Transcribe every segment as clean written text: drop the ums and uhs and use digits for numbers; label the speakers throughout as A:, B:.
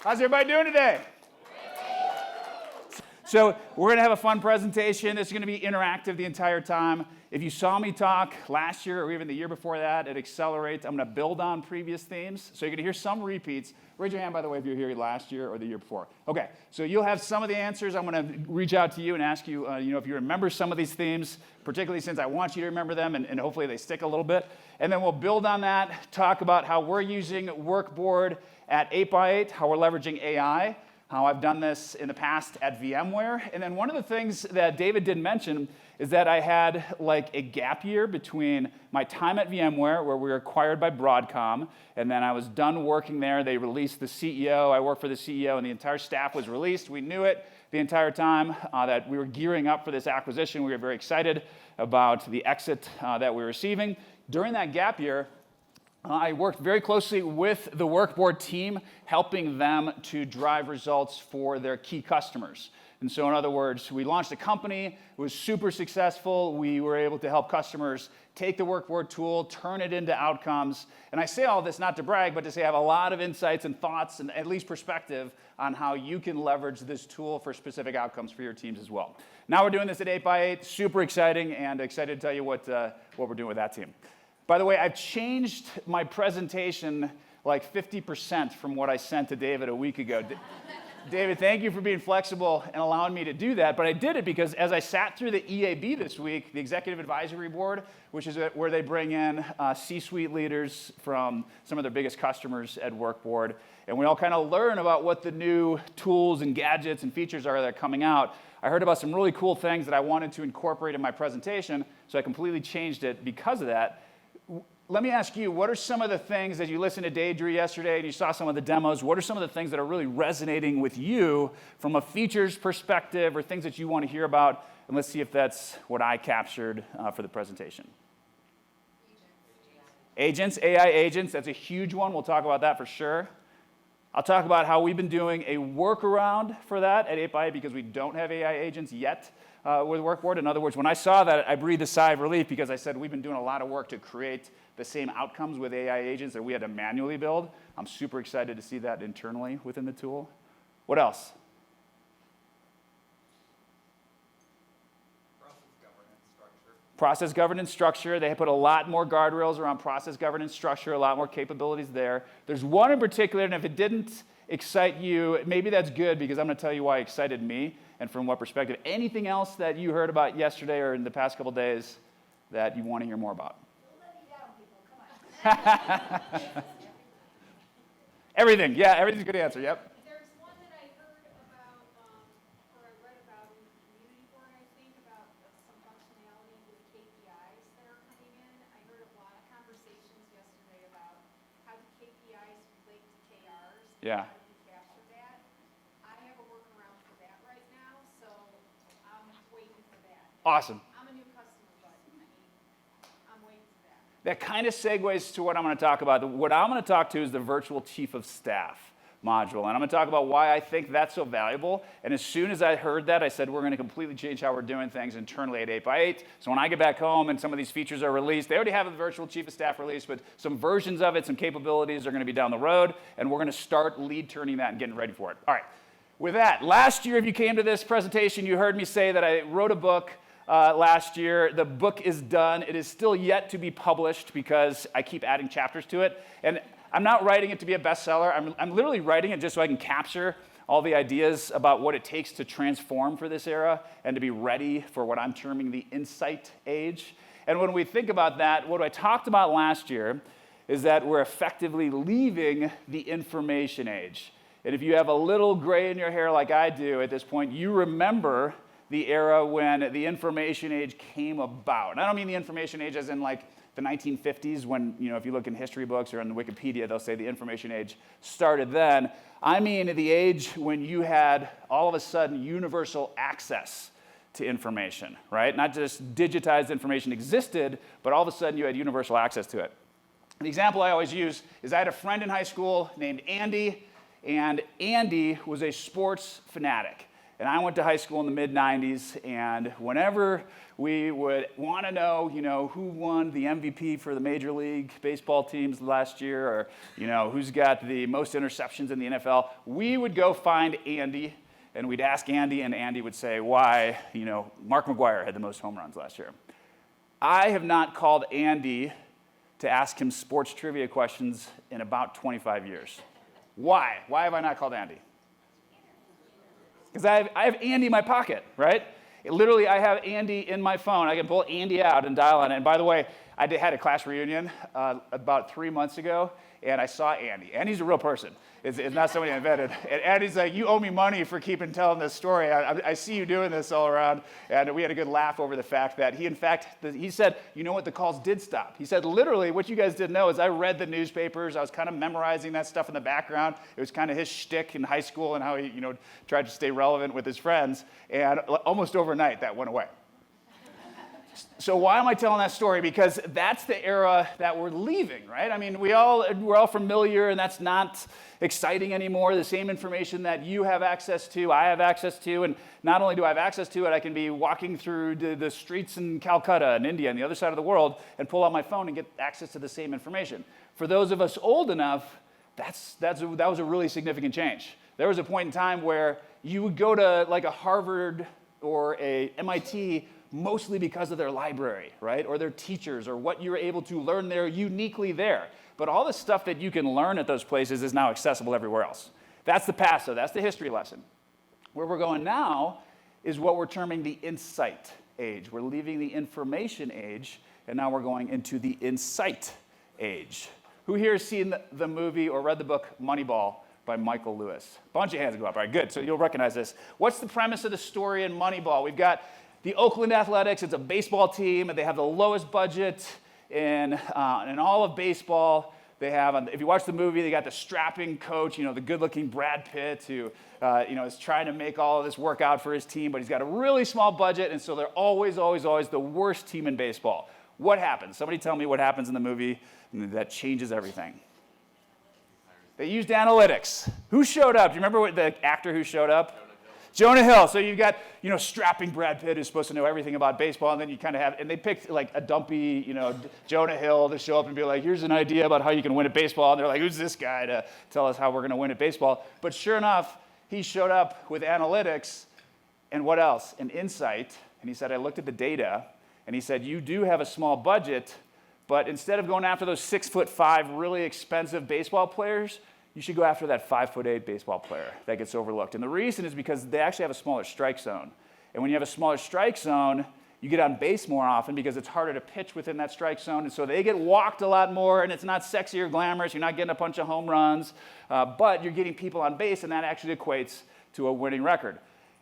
A: How's everybody doing today? So we're going to have a fun presentation. It's going to be interactive the entire time. If you saw me talk last year or even the year before that at Accelerate, I'm going to build on previous themes. So you're going to hear some repeats. Raise your hand, by the way, if you're here last year or the year before. Okay, so you'll have some of the answers. I'm going to reach out to you and ask you, if you remember some of these themes, particularly since I want you to remember them, and hopefully they stick a little bit. And then we'll build on that, talk about how we're using WorkBoard at 8x8, how we're leveraging AI, how I've done this in the past at VMware. And then one of the things that David didn't mention is that I had like a gap year between my time at VMware, where we were acquired by Broadcom, and then I was done working there. They released the CEO. I worked for the CEO, and the entire staff was released. We knew it the entire time that we were gearing up for this acquisition. We were very excited about the exit that we were receiving. During that gap year, I worked very closely with the WorkBoard team, helping them to drive results for their key customers. And so in other words, we launched a company, it was super successful. We were able to help customers take the WorkBoard tool, turn it into outcomes. And I say all this not to brag, but to say I have a lot of insights and thoughts and at least perspective on how you can leverage this tool for specific outcomes for your teams as well. Now we're doing this at 8x8, super exciting, and excited to tell you what we're doing with that team. By the way, I've changed my presentation like 50% from what I sent to David a week ago. David, thank you for being flexible and allowing me to do that, but I did it because as I sat through the EAB this week, the Executive Advisory Board, which is where they bring in C-suite leaders from some of their biggest customers at WorkBoard, and we all kind of learn about what the new tools and gadgets and features are that are coming out. I heard about some really cool things that I wanted to incorporate in my presentation, so I completely changed it because of that. Let me ask you, what are some of the things, as you listened to Daedry yesterday and you saw some of the demos, what are some of the things that are really resonating with you from a features perspective or things that you want to hear about? And let's see if that's what I captured for the presentation. Agents, AI agents, that's a huge one. We'll talk about that for sure. I'll talk about how we've been doing a workaround for that at 8x8 because we don't have AI agents yet with WorkBoard. In other words, when I saw that, I breathed a sigh of relief because I said we've been doing a lot of work to create the same outcomes with AI agents that we had to manually build. I'm super excited to see that internally within the tool. What else? Process governance structure. They put a lot more guardrails around process governance structure, a lot more capabilities there. There's one in particular, and if it didn't excite you, maybe that's good because I'm going to tell you why it excited me and from what perspective. Anything else that you heard about yesterday or in the past couple days that you want to hear more about? Everything. Yeah, everything's a good answer. Yep.
B: There's one that I heard about, or I read about in the community board, I think, about some functionality with KPIs that are coming in. I heard a lot of conversations yesterday about how do KPIs relate to KRs.
A: Yeah.
B: How do you capture that? I have a workaround for that right now, so I'm waiting for that.
A: Awesome.
B: I'm a new customer, but I'm waiting for that.
A: That kind of segues to what I'm going to talk about. What I'm going to talk to is the Virtual Chief of Staff module. And I'm going to talk about why I think that's so valuable. And as soon as I heard that, I said, we're going to completely change how we're doing things internally at 8x8. So when I get back home and some of these features are released, they already have a Virtual Chief of Staff released, but some versions of it, some capabilities are going to be down the road. And we're going to start lead turning that and getting ready for it. All right. With that, last year, if you came to this presentation, you heard me say that I wrote a book last year. The book is done. It is still yet to be published because I keep adding chapters to it. And I'm not writing it to be a bestseller. I'm literally writing it just so I can capture all the ideas about what it takes to transform for this era and to be ready for what I'm terming the insight age. And when we think about that, what I talked about last year is that we're effectively leaving the information age. And if you have a little gray in your hair like I do at this point, you remember the era when the information age came about. And I don't mean the information age as in like the 1950s when, if you look in history books or in the Wikipedia, they'll say the information age started then. I mean the age when you had all of a sudden universal access to information, right? Not just digitized information existed, but all of a sudden you had universal access to it. The example I always use is I had a friend in high school named Andy, and Andy was a sports fanatic. And I went to high school in the mid-90s, and whenever we would want to know, who won the MVP for the Major League Baseball teams last year, or, who's got the most interceptions in the NFL, we would go find Andy, and we'd ask Andy, and Andy would say why, Mark McGwire had the most home runs last year. I have not called Andy to ask him sports trivia questions in about 25 years. Why? Why have I not called Andy? Because I have Andy in my pocket, right? Literally, I have Andy in my phone. I can pull Andy out and dial on it. And by the way, I had a class reunion about 3 months ago, and I saw Andy. Andy's a real person. It's not somebody I invented. And Andy's like, you owe me money for telling this story. I see you doing this all around. And we had a good laugh over the fact that he said, you know what, the calls did stop. He said, literally, what you guys didn't know is I read the newspapers. I was kind of memorizing that stuff in the background. It was kind of his shtick in high school and how he, tried to stay relevant with his friends. And almost overnight, that went away. So why am I telling that story? Because that's the era that we're leaving, right? I mean, we're all familiar, and that's not exciting anymore. The same information that you have access to, I have access to, and not only do I have access to it, I can be walking through the streets in Calcutta and India and the other side of the world and pull out my phone and get access to the same information. For those of us old enough, that was a really significant change. There was a point in time where you would go to like a Harvard or a MIT mostly because of their library, right? Or their teachers, or what you're able to learn there uniquely there. But all the stuff that you can learn at those places is now accessible everywhere else. That's the past, though. That's the history lesson. Where we're going now is what we're terming the insight age. We're leaving the information age, and now we're going into the insight age. Who here has seen the movie or read the book Moneyball by Michael Lewis? Bunch of hands go up. All right, good. So you'll recognize this. What's the premise of the story in Moneyball? We've got the Oakland Athletics. It's a baseball team, and they have the lowest budget in all of baseball. They have, if you watch the movie, they got the strapping coach, the good-looking Brad Pitt, who, is trying to make all of this work out for his team, but he's got a really small budget, and so they're always, always, always the worst team in baseball. What happens? Somebody tell me what happens in the movie that changes everything. They used analytics. Who showed up? Do you remember the actor who showed up? Jonah Hill. So you've got, strapping Brad Pitt who's supposed to know everything about baseball, and then you kind of have, and they picked like a dumpy, Jonah Hill to show up and be like, here's an idea about how you can win at baseball. And they're like, who's this guy to tell us how we're going to win at baseball? But sure enough, he showed up with analytics, and what else? An insight. And he said, I looked at the data, and he said, you do have a small budget, but instead of going after those 6'5" really expensive baseball players, you should go after that 5'8" baseball player that gets overlooked. And the reason is because they actually have a smaller strike zone. And when you have a smaller strike zone, you get on base more often because it's harder to pitch within that strike zone. And so they get walked a lot more, and it's not sexy or glamorous. You're not getting a bunch of home runs, but you're getting people on base, and that actually equates to a winning record.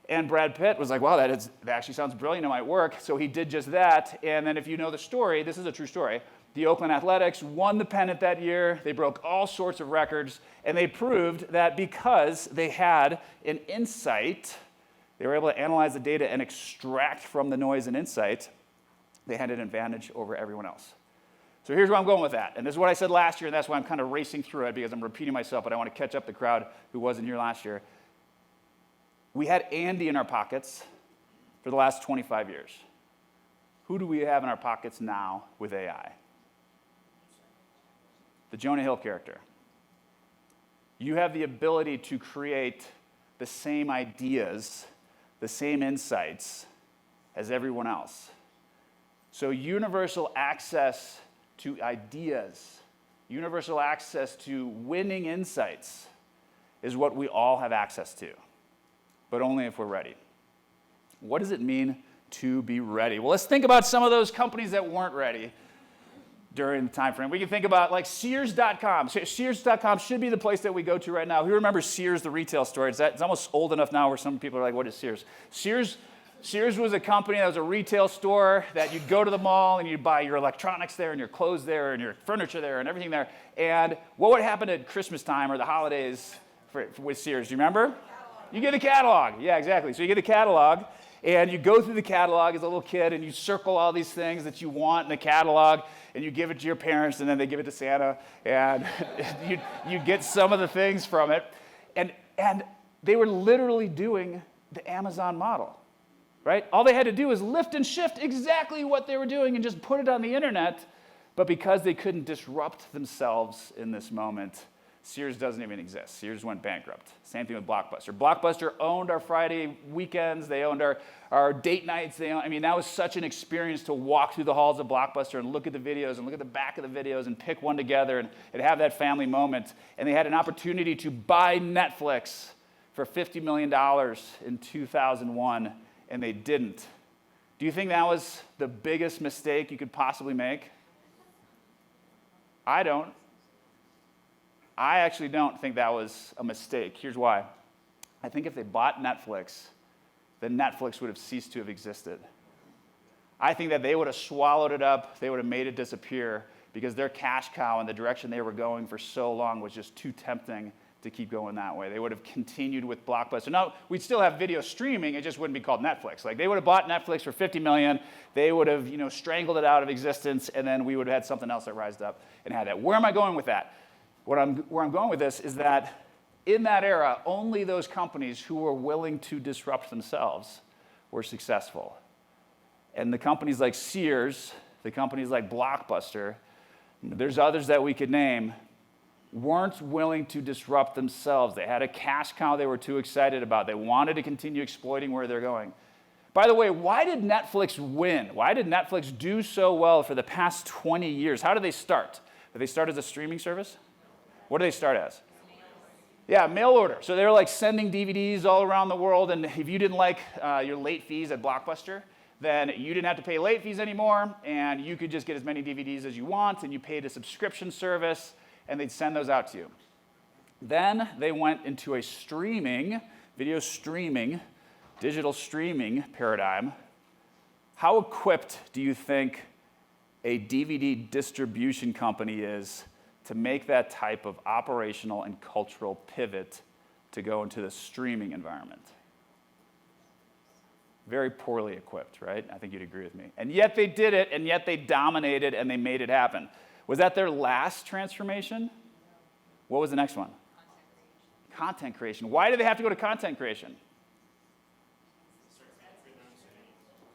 A: And Brad Pitt was like, wow, that actually sounds brilliant. It might work. So he did just that. And then if you know the story, this is a true story. The Oakland Athletics won the pennant that year. They broke all sorts of records, and they proved that because they had an insight, they were able to analyze the data and extract from the noise and insight, they had an advantage over everyone else. So here's where I'm going with that. And this is what I said last year, and that's why I'm kind of racing through it, because I'm repeating myself, but I want to catch up the crowd who wasn't here last year. We had Andy in our pockets for the last 25 years. Who do we have in our pockets now with AI? The Jonah Hill character. You have the ability to create the same ideas, the same insights as everyone else. So universal access to ideas, universal access to winning insights is what we all have access to, but only if we're ready. What does it mean to be ready? Well, let's think about some of those companies that weren't ready during the time frame. We can think about like Sears.com. Sears.com should be the place that we go to right now. Who remembers Sears, the retail store? It's almost old enough now where some people are like, what is Sears? Sears was a company that was a retail store that you'd go to the mall and you'd buy your electronics there and your clothes there and your furniture there and everything there. And what would happen at Christmas time or the holidays with Sears? Do you remember? You get a catalog. Yeah, exactly. So you get a catalog, and you go through the catalog as a little kid, and you circle all these things that you want in the catalog, and you give it to your parents, and then they give it to Santa, and you get some of the things from it. And they were literally doing the Amazon model, right? All they had to do was lift and shift exactly what they were doing and just put it on the internet. But because they couldn't disrupt themselves in this moment, Sears doesn't even exist. Sears went bankrupt. Same thing with Blockbuster. Blockbuster owned our Friday weekends. They owned our date nights. That was such an experience to walk through the halls of Blockbuster and look at the videos and look at the back of the videos and pick one together and have that family moment. And they had an opportunity to buy Netflix for $50 million in 2001, and they didn't. Do you think that was the biggest mistake you could possibly make? I don't. I actually don't think that was a mistake. Here's why. I think if they bought Netflix, then Netflix would have ceased to have existed. I think that they would have swallowed it up, they would have made it disappear, because their cash cow and the direction they were going for so long was just too tempting to keep going that way. They would have continued with Blockbuster. Now, we'd still have video streaming, it just wouldn't be called Netflix. Like, they would have bought Netflix for $50 million, they would have, strangled it out of existence, and then we would have had something else that rised up and had that. Where am I going with that? Where I'm going with this is that in that era, only those companies who were willing to disrupt themselves were successful. And the companies like Sears, the companies like Blockbuster, there's others that we could name, weren't willing to disrupt themselves. They had a cash cow they were too excited about. They wanted to continue exploiting where they're going. By the way, why did Netflix win? Why did Netflix do so well for the past 20 years? How did they start? Did they start as a streaming service? What did they start as? Yeah, mail order. So they were like sending DVDs all around the world, and if you didn't like your late fees at Blockbuster, then you didn't have to pay late fees anymore, and you could just get as many DVDs as you want, and you paid a subscription service, and they'd send those out to you. Then they went into a video streaming, digital streaming paradigm. How equipped do you think a DVD distribution company is to make that type of operational and cultural pivot to go into the streaming environment? Very poorly equipped, right? I think you'd agree with me. And yet they did it, and yet they dominated, and they made it happen. Was that their last transformation? What was the next one? Content creation. Why did they have to go to content creation?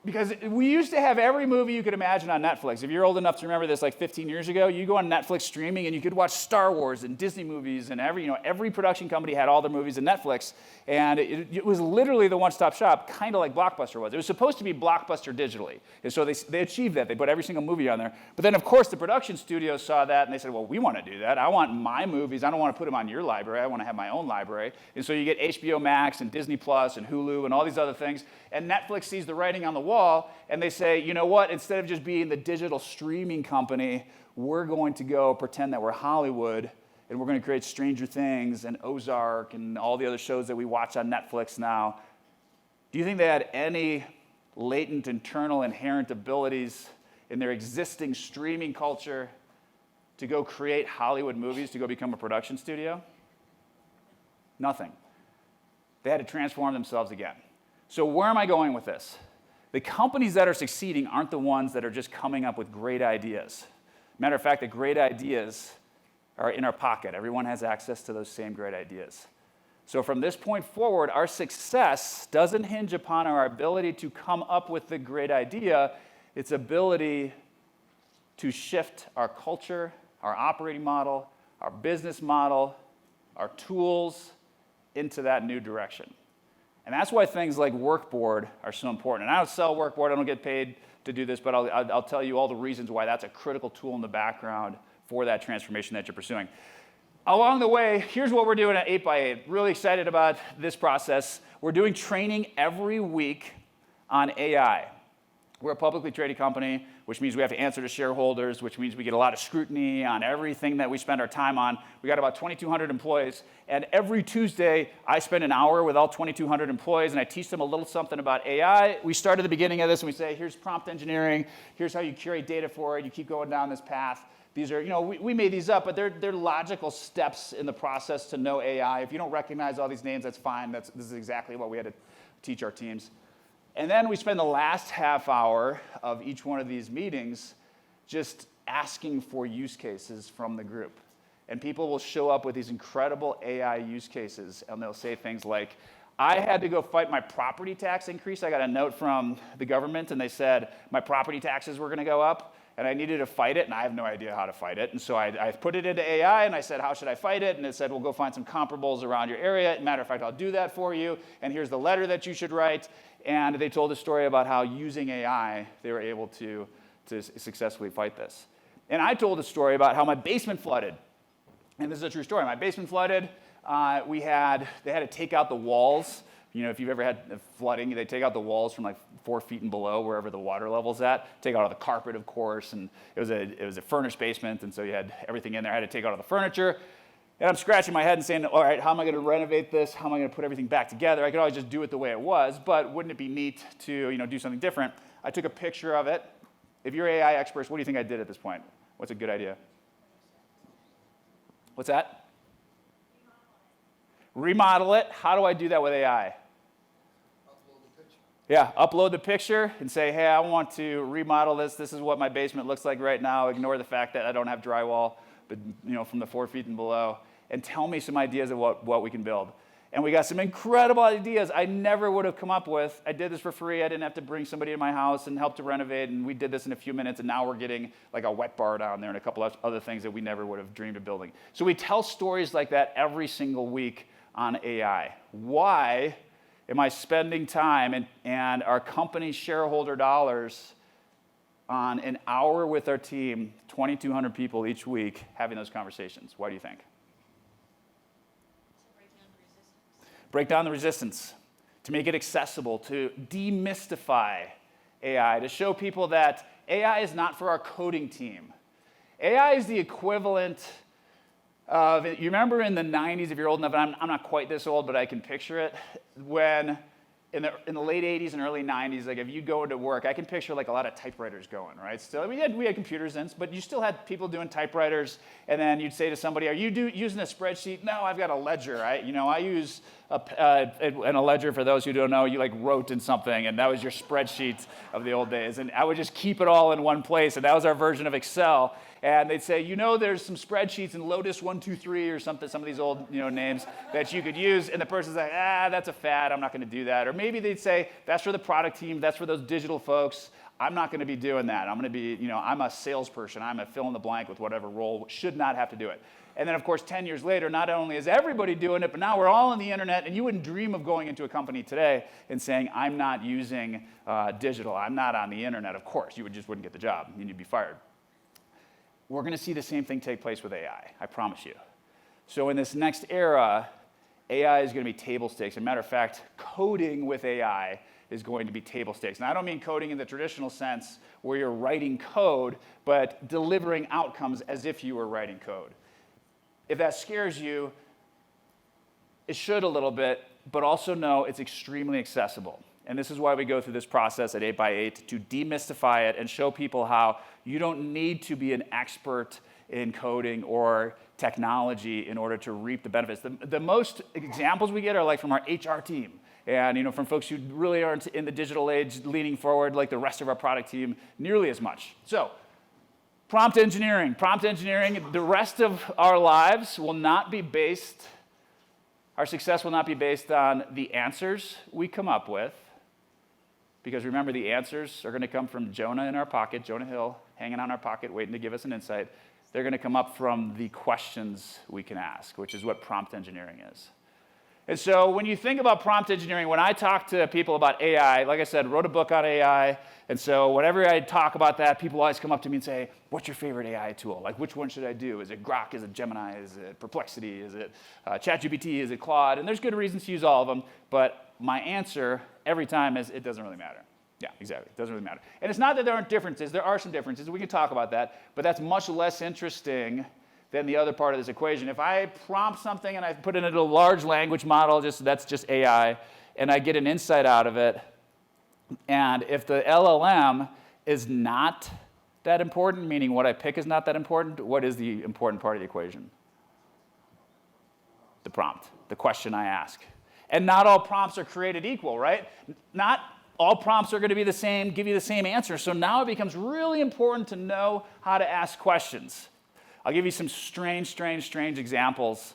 A: Because we used to have every movie you could imagine on Netflix. If you're old enough to remember this, like 15 years ago, you go on Netflix streaming and you could watch Star Wars and Disney movies, and every production company had all their movies in Netflix. And it was literally the one-stop shop, kind of like Blockbuster was. It was supposed to be Blockbuster digitally. And so they achieved that. They put every single movie on there. But then, of course, the production studios saw that, and they said, well, we want to do that. I want my movies. I don't want to put them on your library. I want to have my own library. And so you get HBO Max and Disney Plus and Hulu and all these other things. And Netflix sees the writing on the wall, and they say, you know what? Instead of just being the digital streaming company, we're going to go pretend that we're Hollywood, and we're going to create Stranger Things and Ozark and all the other shows that we watch on Netflix now. Do you think they had any latent, internal, inherent abilities in their existing streaming culture to go create Hollywood movies, to go become a production studio? Nothing. They had to transform themselves again. So where am I going with this? The companies that are succeeding aren't the ones that are just coming up with great ideas. Matter of fact, the great ideas are in our pocket. Everyone has access to those same great ideas. So from this point forward, our success doesn't hinge upon our ability to come up with the great idea. It's ability to shift our culture, our operating model, our business model, our tools into that new direction. And that's why things like WorkBoard are so important. And I don't sell WorkBoard, I don't get paid to do this, but I'll tell you all the reasons why that's a critical tool in the background for that transformation that you're pursuing. Along the way, here's what we're doing at 8x8. Really excited about this process. We're doing training every week on AI. We're a publicly traded company, which means we have to answer to shareholders, which means we get a lot of scrutiny on everything that we spend our time on. We got about 2,200 employees, and every Tuesday, I spend an hour with all 2,200 employees, and I teach them a little something about AI. We start at the beginning of this, and we say, here's prompt engineering, here's how you curate data for it, you keep going down this path. These are, we made these up, but they're logical steps in the process to know AI. If you don't recognize all these names, that's fine. This is exactly what we had to teach our teams. And then we spend the last half hour of each one of these meetings just asking for use cases from the group. And people will show up with these incredible AI use cases, and they'll say things like, I had to go fight my property tax increase. I got a note from the government, and they said my property taxes were going to go up, and I needed to fight it, and I have no idea how to fight it. And so I put it into AI, and I said, how should I fight it? And it said, well, go find some comparables around your area. Matter of fact, I'll do that for you, and here's the letter that you should write. And they told a story about how using AI, they were able to successfully fight this. And I told a story about how my basement flooded. And this is a true story. My basement flooded. They had to take out the walls. You know, if you've ever had flooding, they take out the walls from like 4 feet and below, wherever the water level's at. Take out all the carpet, of course, and it was a furnished basement, and so you had everything in there. I had to take out all the furniture. And I'm scratching my head and saying, all right, how am I going to renovate this? How am I going to put everything back together? I could always just do it the way it was, but wouldn't it be neat to, do something different? I took a picture of it. If you're AI experts, what do you think I did at this point? What's a good idea? What's that? Remodel it. How do I do that with AI?
C: Upload the picture.
A: Yeah, upload the picture and say, hey, I want to remodel this. This is what my basement looks like right now. Ignore the fact that I don't have drywall, but from the 4 feet and below, and tell me some ideas of what we can build. And we got some incredible ideas I never would have come up with. I did this for free. I didn't have to bring somebody to my house and help to renovate, and we did this in a few minutes, and now we're getting like a wet bar down there and a couple of other things that we never would have dreamed of building. So we tell stories like that every single week on AI. Why am I spending time and our company's shareholder dollars on an hour with our team, 2,200 people each week, having those conversations? Why do you think? Break down the resistance, to make it accessible, to demystify AI, to show people that AI is not for our coding team. AI is the equivalent of, you remember in the 90s, if you're old enough, and I'm not quite this old, but I can picture it, when in the late 80s and early 90s, like if you go into work, I can picture like a lot of typewriters going, right? Still, we had computers in, but you still had people doing typewriters, and then you'd say to somebody, are you using a spreadsheet? No, I've got a ledger. I use a ledger, for those who don't know, you like wrote in something, and that was your spreadsheet of the old days, and I would just keep it all in one place, and that was our version of Excel. And they'd say, there's some spreadsheets in Lotus 123 or something, some of these old names that you could use. And the person's like, that's a fad. I'm not going to do that. Or maybe they'd say, that's for the product team. That's for those digital folks. I'm not going to be doing that. I'm going to be, I'm a salesperson. I'm a fill in the blank with whatever role. Should not have to do it. And then, of course, 10 years later, not only is everybody doing it, but now we're all on the internet. And you wouldn't dream of going into a company today and saying, I'm not using digital. I'm not on the internet. Of course, you wouldn't get the job and you'd be fired. We're going to see the same thing take place with AI, I promise you. So in this next era, AI is going to be table stakes. As a matter of fact, coding with AI is going to be table stakes. And I don't mean coding in the traditional sense where you're writing code, but delivering outcomes as if you were writing code. If that scares you, it should a little bit, but also know it's extremely accessible. And this is why we go through this process at 8x8 to demystify it and show people how you don't need to be an expert in coding or technology in order to reap the benefits. The most examples we get are like from our HR team and from folks who really aren't in the digital age leaning forward like the rest of our product team nearly as much. So prompt engineering, the rest of our lives will not be based, our success will not be based on the answers we come up with. Because remember, the answers are going to come from Jonah in our pocket, Jonah Hill, hanging on our pocket, waiting to give us an insight. They're going to come up from the questions we can ask, which is what prompt engineering is. And so when you think about prompt engineering, when I talk to people about AI, like I said, wrote a book on AI, and so whenever I talk about that, people always come up to me and say, what's your favorite AI tool? Like, which one should I do? Is it Grok? Is it Gemini? Is it Perplexity? Is it ChatGPT? Is it Claude? And there's good reasons to use all of them, but my answer every time is it doesn't really matter. Yeah, exactly. It doesn't really matter. And it's not that there aren't differences. There are some differences. We can talk about that, but that's much less interesting than the other part of this equation. If I prompt something and I put it into a large language model, that's just AI, and I get an insight out of it, and if the LLM is not that important, meaning what I pick is not that important, what is the important part of the equation? The prompt, the question I ask. And not all prompts are created equal, right? Not all prompts are going to be the same, give you the same answer. So now it becomes really important to know how to ask questions. I'll give you some strange examples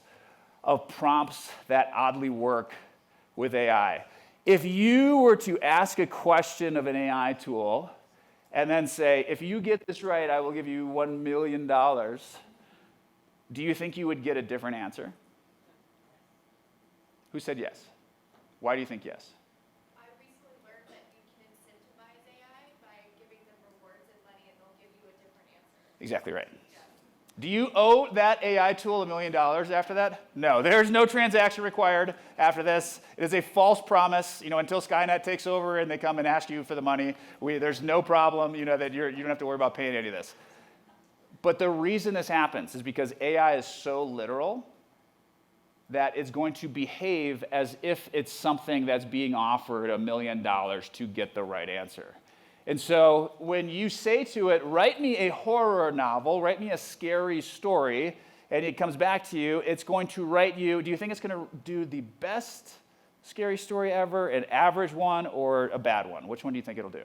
A: of prompts that oddly work with AI. If you were to ask a question of an AI tool and then say, if you get this right, I will give you $1 million, do you think you would get a different answer? Who said yes? Why do you think yes?
B: I recently learned that you can incentivize AI by giving them rewards and money, and they'll give you a different answer.
A: Exactly right. Do you owe that AI tool $1 million after that? No, there's no transaction required after this. It is a false promise, until Skynet takes over and they come and ask you for the money. There's no problem, that you don't have to worry about paying any of this. But the reason this happens is because AI is so literal that it's going to behave as if it's something that's being offered $1 million to get the right answer. And so when you say to it, write me a horror novel, write me a scary story, and it comes back to you, it's going to write you, do you think it's going to do the best scary story ever, an average one, or a bad one? Which one do you think it'll do?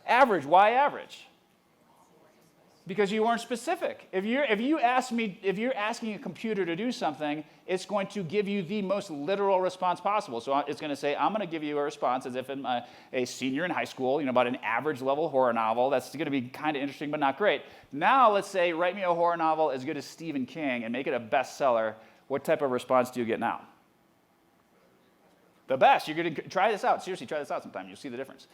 A: Average. Why average? Because you weren't specific. If you're asking a computer to do something, it's going to give you the most literal response possible. So it's going to say, I'm going to give you a response as if I'm a senior in high school, about an average level horror novel. That's going to be kind of interesting, but not great. Now let's say, write me a horror novel as good as Stephen King and make it a bestseller. What type of response do you get now? The best. You're going to try this out. Seriously, try this out sometime. You'll see the difference.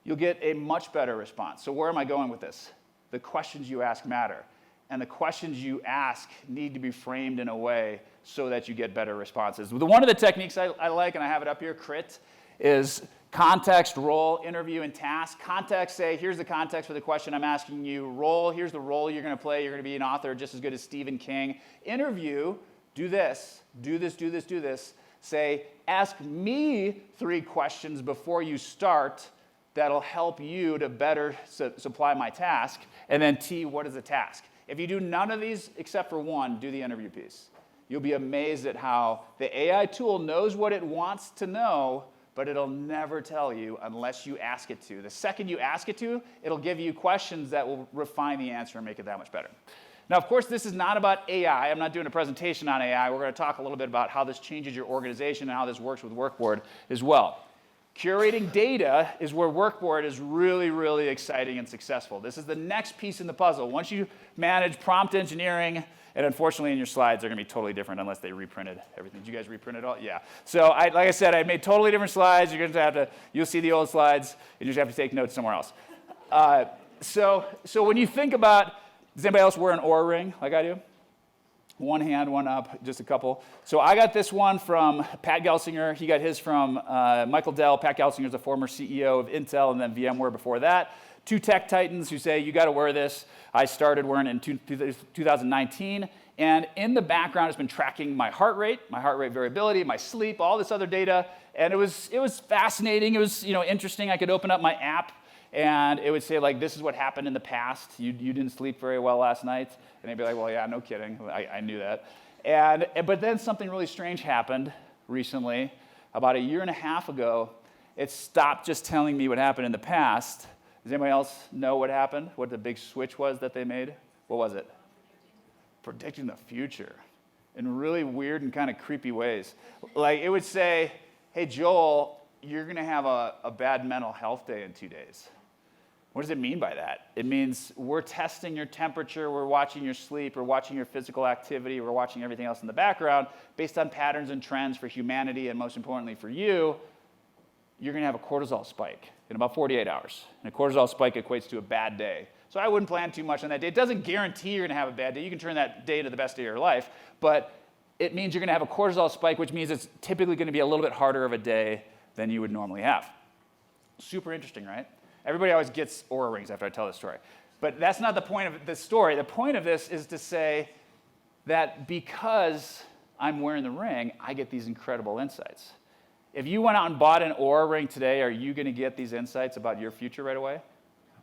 A: You'll get a much better response. So where am I going with this? The questions you ask matter. And the questions you ask need to be framed in a way so that you get better responses. One of the techniques I like, and I have it up here, CRIT, is context, role, interview, and task. Context, say, here's the context for the question I'm asking you. Role, here's the role you're going to play. You're going to be an author just as good as Stephen King. Interview, do this, do this, do this, do this. Say, ask me 3 questions before you start that'll help you to better supply my task. And then T, what is the task? If you do none of these except for one, do the interview piece. You'll be amazed at how the AI tool knows what it wants to know, but it'll never tell you unless you ask it to. The second you ask it to, it'll give you questions that will refine the answer and make it that much better. Now, of course, this is not about AI. I'm not doing a presentation on AI. We're going to talk a little bit about how this changes your organization and how this works with WorkBoard as well. Curating data is where WorkBoard is really, really exciting and successful. This is the next piece in the puzzle. Once you manage prompt engineering, and unfortunately in your slides they're going to be totally different unless they reprinted everything. Did you guys reprint it all? Yeah. So like I said, I made totally different slides. You're going to have to, you'll see the old slides, and you just have to take notes somewhere else. So when you think about, does anybody else wear an Oura ring like I do? One hand, one up, just a couple. So I got this one from Pat Gelsinger. He got his from Michael Dell. Pat Gelsinger is the former CEO of Intel and then VMware before that. 2 tech titans who say, you got to wear this. I started wearing it in 2019. And in the background, it's been tracking my heart rate variability, my sleep, all this other data. And it was fascinating. It was interesting. I could open up my app, and it would say, like, this is what happened in the past. You didn't sleep very well last night. And they'd be like, well, yeah, no kidding. I knew that. But then something really strange happened recently. About a year and a half ago, it stopped just telling me what happened in the past. Does anybody else know what happened? What the big switch was that they made? What was it? Predicting the future in really weird and kind of creepy ways. Like, it would say, hey, Joel, you're going to have a bad mental health day in 2 days. What does it mean by that? It means we're testing your temperature, we're watching your sleep, we're watching your physical activity, we're watching everything else in the background based on patterns and trends for humanity, and most importantly for you, you're going to have a cortisol spike in about 48 hours. And a cortisol spike equates to a bad day. So I wouldn't plan too much on that day. It doesn't guarantee you're going to have a bad day. You can turn that day into the best day of your life, but it means you're going to have a cortisol spike, which means it's typically going to be a little bit harder of a day than you would normally have. Super interesting, right? Everybody always gets Oura rings after I tell this story. But that's not the point of this story. The point of this is to say that because I'm wearing the ring, I get these incredible insights. If you went out and bought an Oura ring today, are you going to get these insights about your future right away?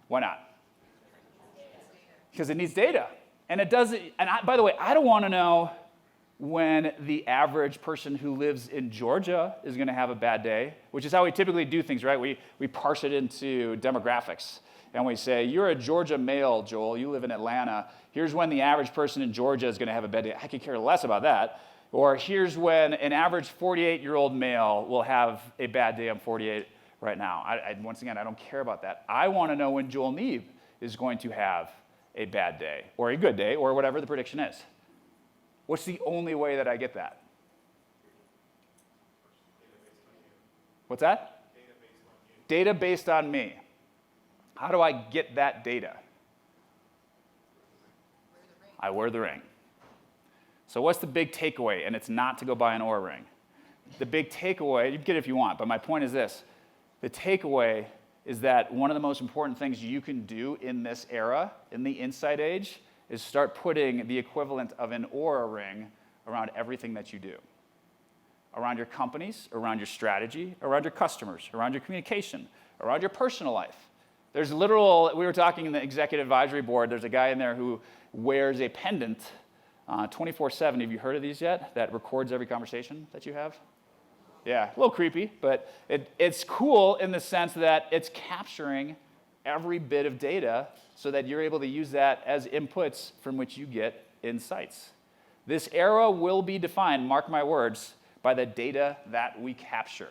A: Why not? Because it needs data. And it doesn't, by the way, I don't want to know when the average person who lives in Georgia is going to have a bad day, which is how we typically do things, right? We parse it into demographics. And we say, you're a Georgia male, Joel. You live in Atlanta. Here's when the average person in Georgia is going to have a bad day. I could care less about that. Or here's when an average 48-year-old male will have a bad day. I'm 48 right now. Once again, I don't care about that. I want to know when Joel Neeb is going to have a bad day, or a good day, or whatever the prediction is. What's the only way that I get that? What's that? Data based on me. How do I get that data? I wear the ring. So what's the big takeaway? And it's not to go buy an Oura ring. The big takeaway, you can get it if you want, but my point is this. The takeaway is that one of the most important things you can do in this era, in the insight age, is start putting the equivalent of an Oura ring around everything that you do. Around your companies, around your strategy, around your customers, around your communication, around your personal life. There's literal, we were talking in the executive advisory board, there's a guy in there who wears a pendant 24/7. Have you heard of these yet? That records every conversation that you have? Yeah, a little creepy, but it's cool in the sense that it's capturing every bit of data so that you're able to use that as inputs from which you get insights. This era will be defined, mark my words, by the data that we capture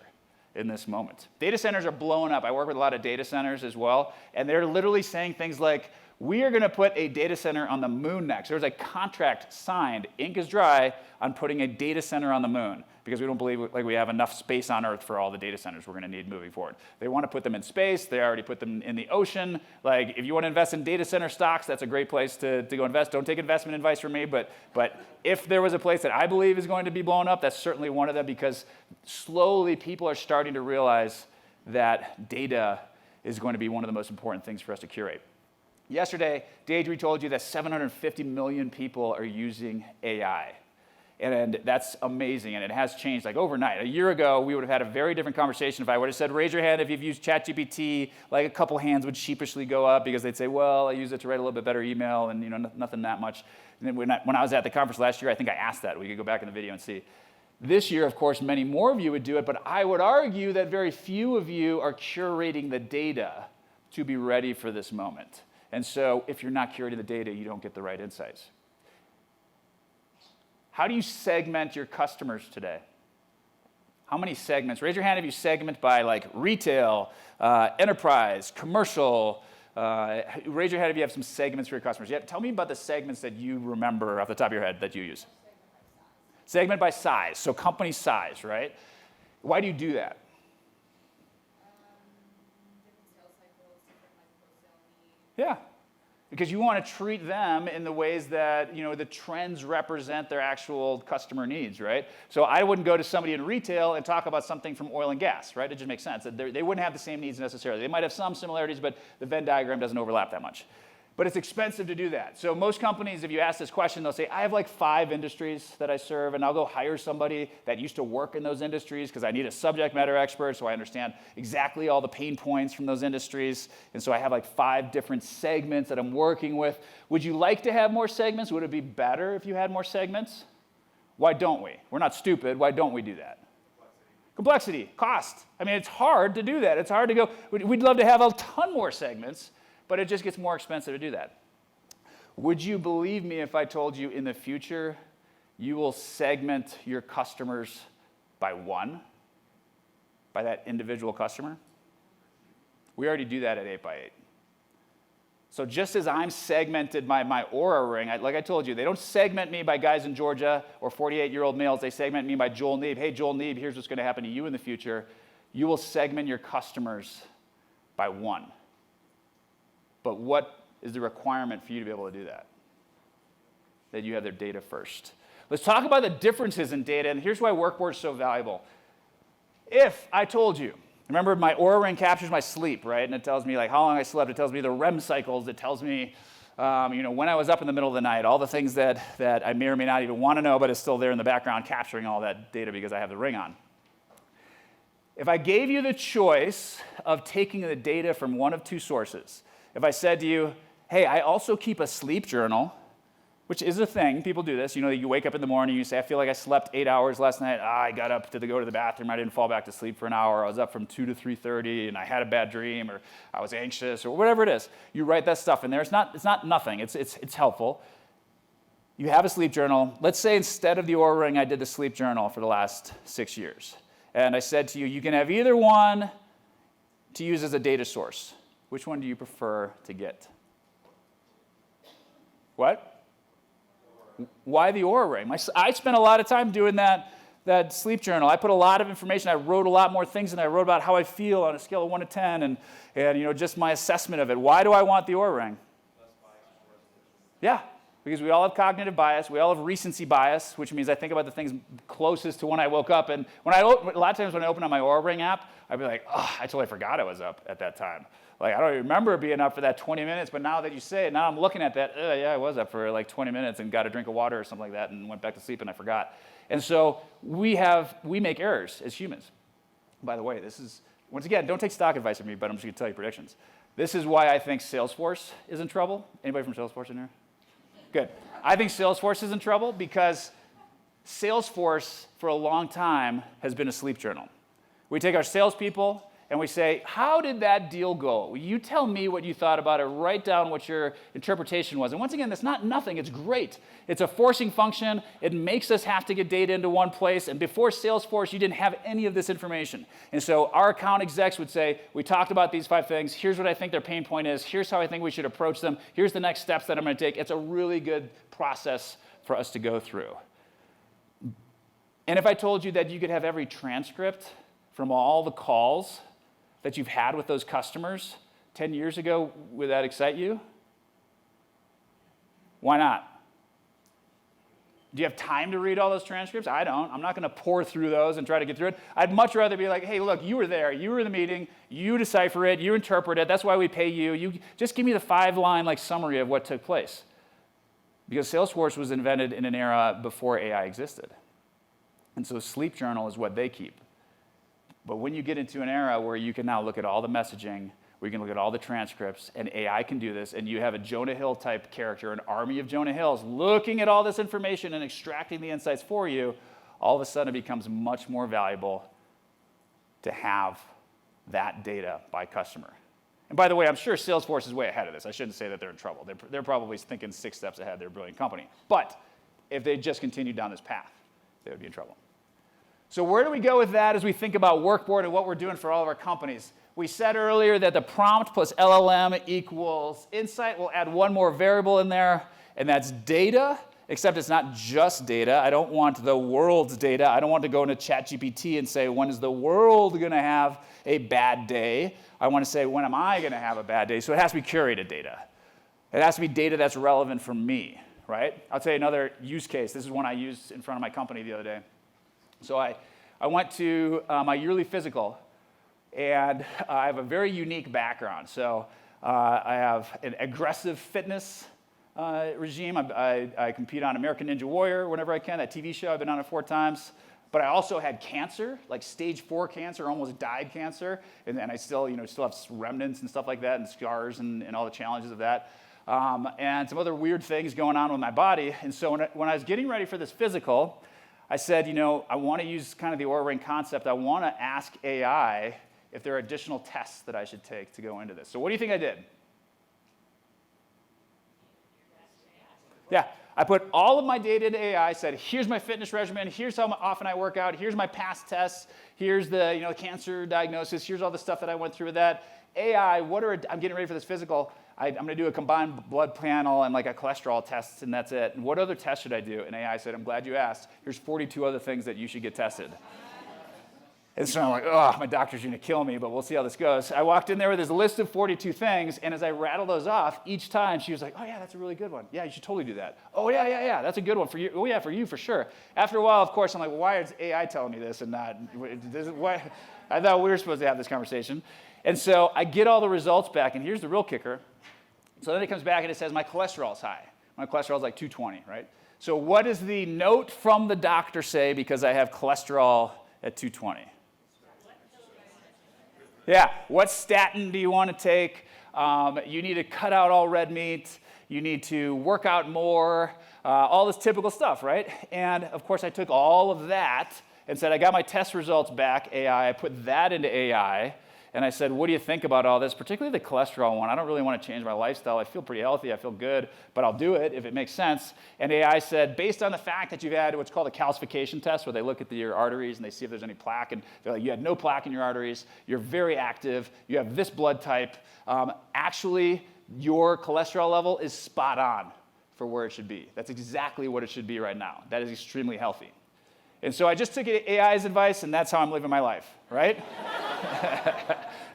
A: in this moment. Data centers are blowing up. I work with a lot of data centers as well, and they're literally saying things like, we are going to put a data center on the moon next. There's a contract signed, ink is dry, on putting a data center on the moon because we don't believe like we have enough space on Earth for all the data centers we're going to need moving forward. They want to put them in space. They already put them in the ocean. Like, if you want to invest in data center stocks, that's a great place to go invest. Don't take investment advice from me, but if there was a place that I believe is going to be blown up, that's certainly one of them because slowly people are starting to realize that data is going to be one of the most important things for us to curate. Yesterday, Deidre told you that 750 million people are using AI. And that's amazing, and it has changed like overnight. A year ago, we would have had a very different conversation if I would have said, raise your hand if you've used ChatGPT. Like, a couple hands would sheepishly go up because they'd say, well, I use it to write a little bit better email and nothing that much. And then when I was at the conference last year, I think I asked that. We could go back in the video and see. This year, of course, many more of you would do it, but I would argue that very few of you are curating the data to be ready for this moment. And so if you're not curating the data, you don't get the right insights. How do you segment your customers today? How many segments? Raise your hand if you segment by like retail, enterprise, commercial. Raise your hand if you have some segments for your customers. Yeah, tell me about the segments that you remember off the top of your head that you use. Segment by size, so company size, right? Why do you do that?
B: Different sales cycles, different post-sale needs.
A: Yeah, because you want to treat them in the ways that, the trends represent their actual customer needs, right? So I wouldn't go to somebody in retail and talk about something from oil and gas, right? It just makes sense. They wouldn't have the same needs necessarily. They might have some similarities, but the Venn diagram doesn't overlap that much. But it's expensive to do that. So most companies, if you ask this question, they'll say, I have like 5 industries that I serve, and I'll go hire somebody that used to work in those industries because I need a subject matter expert so I understand exactly all the pain points from those industries. And so I have like 5 different segments that I'm working with. Would you like to have more segments? Would it be better if you had more segments? Why don't we? We're not stupid. Why don't we do that? Complexity, cost. I mean, it's hard to do that. It's hard to go, we'd love to have a ton more segments, but it just gets more expensive to do that. Would you believe me if I told you in the future you will segment your customers by one, by that individual customer? We already do that at 8x8. So just as I'm segmented by my Oura ring, like I told you, they don't segment me by guys in Georgia or 48-year-old males. They segment me by Joel Neeb. Hey, Joel Neeb, here's what's going to happen to you in the future. You will segment your customers by one. But what is the requirement for you to be able to do that? That you have their data first. Let's talk about the differences in data, and here's why WorkBoard is so valuable. If I told you, remember my Oura ring captures my sleep, right? And it tells me like how long I slept. It tells me the REM cycles. It tells me, when I was up in the middle of the night, all the things that I may or may not even want to know, but it's still there in the background capturing all that data because I have the ring on. If I gave you the choice of taking the data from one of 2 sources, if I said to you, hey, I also keep a sleep journal, which is a thing. People do this. You wake up in the morning, you say, I feel like I slept 8 hours last night. I got up to go to the bathroom. I didn't fall back to sleep for an hour. I was up from 2 to 3:30, and I had a bad dream, or I was anxious, or whatever it is. You write that stuff in there. It's not nothing. It's helpful. you have a sleep journal. Let's say instead of the Oura Ring, I did the sleep journal for the last 6 years. And I said to you, you can have either one to use as a data source. Which one do you prefer to get? What? Why the Oura Ring? I spent a lot of time doing that sleep journal. I put a lot of information. I wrote a lot more things, and I wrote about how I feel on a scale of 1 to 10, and just my assessment of it. Why do I want the Oura Ring? Yeah, because we all have cognitive bias. We all have recency bias, which means I think about the things closest to when I woke up. And a lot of times when I open up my Oura Ring app, I'd be like, oh, I totally forgot I was up at that time. Like, I don't even remember being up for that 20 minutes, but now that you say it, now I'm looking at that, yeah, I was up for like 20 minutes and got a drink of water or something like that and went back to sleep and I forgot. And so we make errors as humans. By the way, this is, once again, don't take stock advice from me, but I'm just going to tell you predictions. This is why I think Salesforce is in trouble. Anybody from Salesforce in here? Good. I think Salesforce is in trouble because Salesforce, for a long time, has been a sleep journal. We take our salespeople and we say, how did that deal go? You tell me what you thought about it. Write down what your interpretation was. And once again, that's not nothing. It's great. It's a forcing function. It makes us have to get data into one place. And before Salesforce, you didn't have any of this information. And so our account execs would say, we talked about these 5 things. Here's what I think their pain point is. Here's how I think we should approach them. Here's the next steps that I'm going to take. It's a really good process for us to go through. And if I told you that you could have every transcript from all the calls that you've had with those customers 10 years ago, would that excite you? Why not? Do you have time to read all those transcripts? I don't. I'm not going to pour through those and try to get through it. I'd much rather be like, hey, look, you were there. You were in the meeting. You decipher it. You interpret it. That's why we pay you. You just give me the 5-line summary of what took place. Because Salesforce was invented in an era before AI existed. And so Sleep Journal is what they keep. But when you get into an era where you can now look at all the messaging, where you can look at all the transcripts, and AI can do this, and you have a Jonah Hill type character, an army of Jonah Hills, looking at all this information and extracting the insights for you, all of a sudden it becomes much more valuable to have that data by customer. And by the way, I'm sure Salesforce is way ahead of this. I shouldn't say that they're in trouble. They're probably thinking 6 steps ahead. They're a brilliant company. But if they just continued down this path, they would be in trouble. So where do we go with that as we think about WorkBoard and what we're doing for all of our companies? We said earlier that the prompt plus LLM equals insight. We'll add one more variable in there, and that's data, except it's not just data. I don't want the world's data. I don't want to go into ChatGPT and say, when is the world going to have a bad day? I want to say, when am I going to have a bad day? So it has to be curated data. It has to be data that's relevant for me, right? I'll tell you another use case. This is one I used in front of my company the other day. So I went to my yearly physical, and I have a very unique background. So I have an aggressive fitness regime. I compete on American Ninja Warrior whenever I can, that TV show. I've been on it 4 times. But I also had cancer, like stage 4 cancer, almost died cancer. And I still have remnants and stuff like that, and scars and all the challenges of that. And some other weird things going on with my body. And so when I was getting ready for this physical, I said, I want to use kind of the Oura Ring concept. I want to ask AI if there are additional tests that I should take to go into this. So what do you think I did? Yeah, I put all of my data into AI, said, here's my fitness regimen, here's how often I work out, here's my past tests, here's the cancer diagnosis, here's all the stuff that I went through with that. AI, I'm getting ready for this physical. I'm going to do a combined blood panel and like a cholesterol test, and that's it. And what other tests should I do? And AI said, I'm glad you asked. Here's 42 other things that you should get tested. And so I'm like, oh, my doctor's going to kill me, but we'll see how this goes. I walked in there with this list of 42 things, and as I rattled those off, each time she was like, oh, yeah, that's a really good one. Yeah, you should totally do that. Oh, yeah, that's a good one for you. Oh, yeah, for you, for sure. After a while, of course, I'm like, well, why is AI telling me this and not? I thought we were supposed to have this conversation. And so I get all the results back, and here's the real kicker. So then it comes back and it says my cholesterol's high. My cholesterol's like 220, right? So what does the note from the doctor say because I have cholesterol at 220? Yeah, what statin do you want to take? You need to cut out all red meat. You need to work out more. All this typical stuff, right? And of course I took all of that and said I got my test results back, AI. I put that into AI. And I said, what do you think about all this, particularly the cholesterol one? I don't really want to change my lifestyle. I feel pretty healthy. I feel good, but I'll do it if it makes sense. And AI said, based on the fact that you've had what's called a calcification test, where they look at your arteries and they see if there's any plaque, and they're like, you had no plaque in your arteries, you're very active, you have this blood type, actually, your cholesterol level is spot on for where it should be. That's exactly what it should be right now. That is extremely healthy. And so I just took AI's advice, and that's how I'm living my life, right?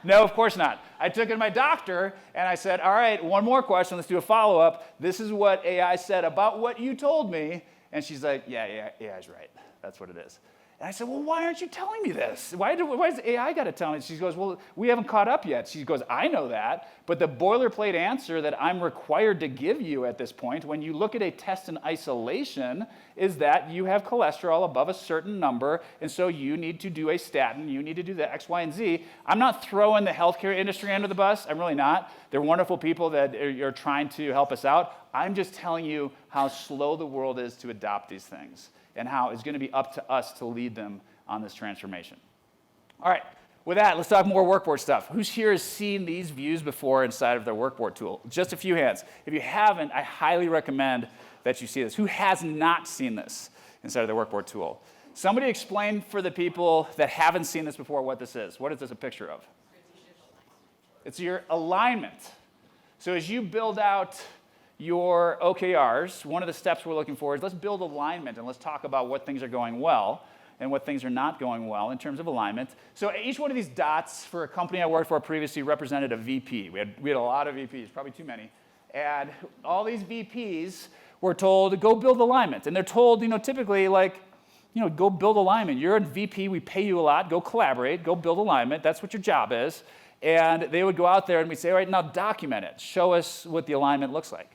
A: No, of course not. I took it to my doctor, and I said, all right, one more question. Let's do a follow-up. This is what AI said about what you told me. And she's like, yeah, AI's right. That's what it is. And I said, well, why aren't you telling me this? Why does AI got to tell me? She goes, well, we haven't caught up yet. She goes, I know that, but the boilerplate answer that I'm required to give you at this point, when you look at a test in isolation, is that you have cholesterol above a certain number, and so you need to do a statin, you need to do the X, Y, and Z. I'm not throwing the healthcare industry under the bus. I'm really not. They're wonderful people that are trying to help us out. I'm just telling you how slow the world is to adopt these things, and how it's going to be up to us to lead them on this transformation. All right, with that, let's talk more workboard stuff. Who's here has seen these views before inside of their workboard tool? Just a few hands. If you haven't, I highly recommend that you see this. Who has not seen this inside of their workboard tool? Somebody explain for the people that haven't seen this before what this is. What is this a picture of? It's your alignment. So as you build out your OKRs, one of the steps we're looking for is let's build alignment, and let's talk about what things are going well and what things are not going well in terms of alignment. So each one of these dots for a company I worked for previously represented a VP. We had a lot of VPs, probably too many. And all these VPs were told to go build alignment. And they're told, typically go build alignment. You're a VP, we pay you a lot, go collaborate, go build alignment. That's what your job is. And they would go out there and we'd say, all right, now document it. Show us what the alignment looks like.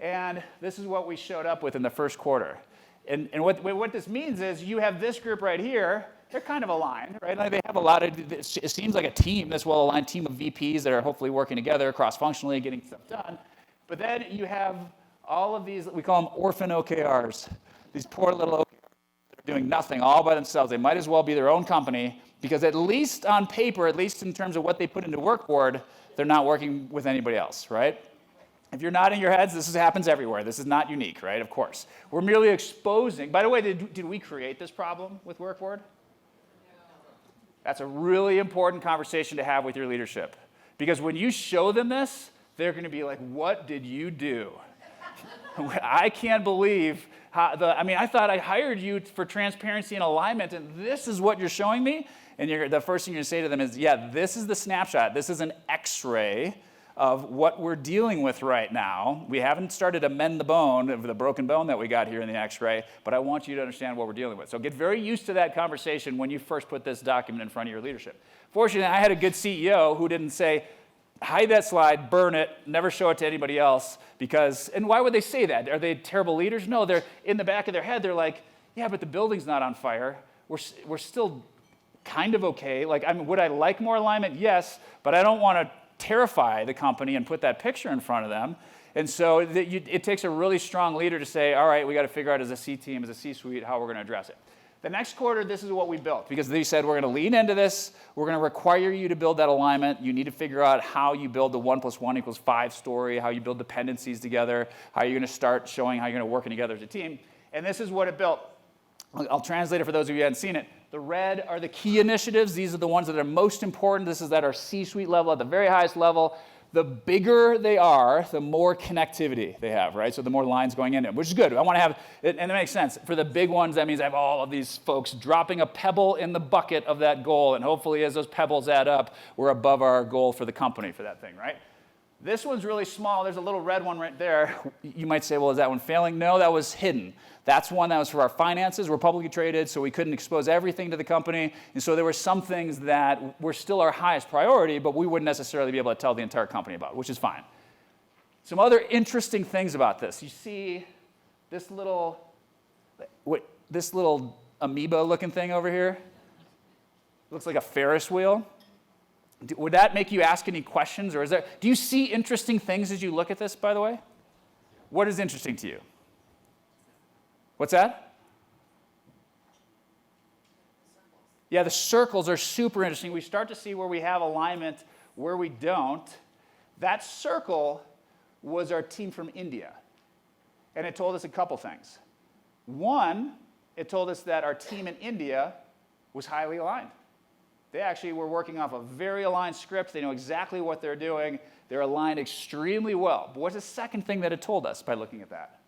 A: And this is what we showed up with in the first quarter. And what this means is you have this group right here. They're kind of aligned, right? Like they have a lot of, it seems like a team, this well-aligned team of VPs that are hopefully working together cross-functionally, getting stuff done. But then you have all of these, we call them orphan OKRs. These poor little OKRs that are doing nothing all by themselves. They might as well be their own company because at least on paper, at least in terms of what they put into Workboard, they're not working with anybody else, right? If you're nodding your heads, this happens everywhere. This is not unique, right? Of course. We're merely exposing. By the way, did we create this problem with Workboard? No. That's a really important conversation to have with your leadership. Because when you show them this, they're going to be like, what did you do? I can't believe I thought I hired you for transparency and alignment, and this is what you're showing me? And the first thing you're going to say to them is, yeah, this is the snapshot. This is an X-ray of what we're dealing with right now. We haven't started to mend the bone of the broken bone that we got here in the X-ray, but I want you to understand what we're dealing with. So get very used to that conversation when you first put this document in front of your leadership. Fortunately, I had a good CEO who didn't say, hide that slide, burn it, never show it to anybody else, and why would they say that? Are they terrible leaders? No, they're in the back of their head, they're like, yeah, but the building's not on fire. We're still kind of okay. Would I like more alignment? Yes, but I don't want to terrify the company and put that picture in front of them. And so it takes a really strong leader to say, all right, we got to figure out as a C-team, as a C-suite, how we're going to address it. The next quarter, this is what we built, because they said, we're going to lean into this. We're going to require you to build that alignment. You need to figure out how you build the 1 + 1 = 5 story, how you build dependencies together, how you're going to start showing how you're going to work together as a team. And this is what it built. I'll translate it for those of you who haven't seen it. The red are the key initiatives. These are the ones that are most important. This is at our C-suite level, at the very highest level. The bigger they are, the more connectivity they have, right? So the more lines going in it, which is good. I want to have, and it makes sense. For the big ones, that means I have all of these folks dropping a pebble in the bucket of that goal, and hopefully as those pebbles add up, we're above our goal for the company for that thing, right? This one's really small. There's a little red one right there. You might say, well, is that one failing? No, that was hidden. That's one that was for our finances. We're publicly traded, so we couldn't expose everything to the company. And so there were some things that were still our highest priority, but we wouldn't necessarily be able to tell the entire company about, which is fine. Some other interesting things about this. You see this little amoeba-looking thing over here? Looks like a Ferris wheel. Would that make you ask any questions? Or do you see interesting things as you look at this, by the way? What is interesting to you? What's that? Yeah, the circles are super interesting. We start to see where we have alignment, where we don't. That circle was our team from India. And it told us a couple things. One, it told us that our team in India was highly aligned. They actually were working off a very aligned script. They know exactly what they're doing. They're aligned extremely well. But what's the second thing that it told us by looking at that?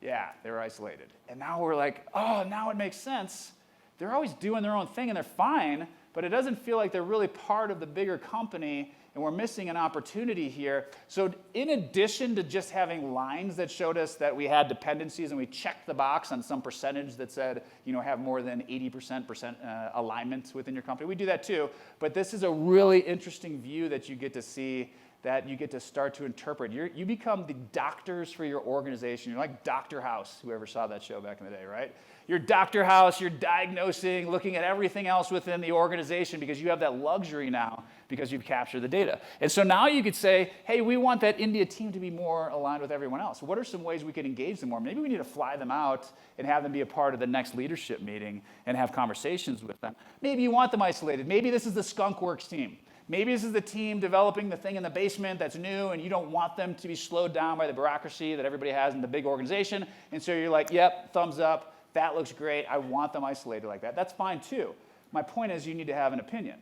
A: Yeah, they were isolated. And now we're like, oh, now it makes sense. They're always doing their own thing and they're fine, but it doesn't feel like they're really part of the bigger company, and we're missing an opportunity here. So in addition to just having lines that showed us that we had dependencies and we checked the box on some percentage that said, have more than 80% alignment within your company, we do that too. But this is a really interesting view that you get to see, that you get to start to interpret. You become the doctors for your organization. You're like Dr. House, whoever saw that show back in the day, right? You're Dr. House, you're diagnosing, looking at everything else within the organization because you have that luxury now because you've captured the data. And so now you could say, hey, we want that India team to be more aligned with everyone else. What are some ways we can engage them more? Maybe we need to fly them out and have them be a part of the next leadership meeting and have conversations with them. Maybe you want them isolated. Maybe this is the Skunk Works team. Maybe this is the team developing the thing in the basement that's new and you don't want them to be slowed down by the bureaucracy that everybody has in the big organization. And so you're like, yep, thumbs up. That looks great. I want them isolated like that. That's fine too. My point is you need to have an opinion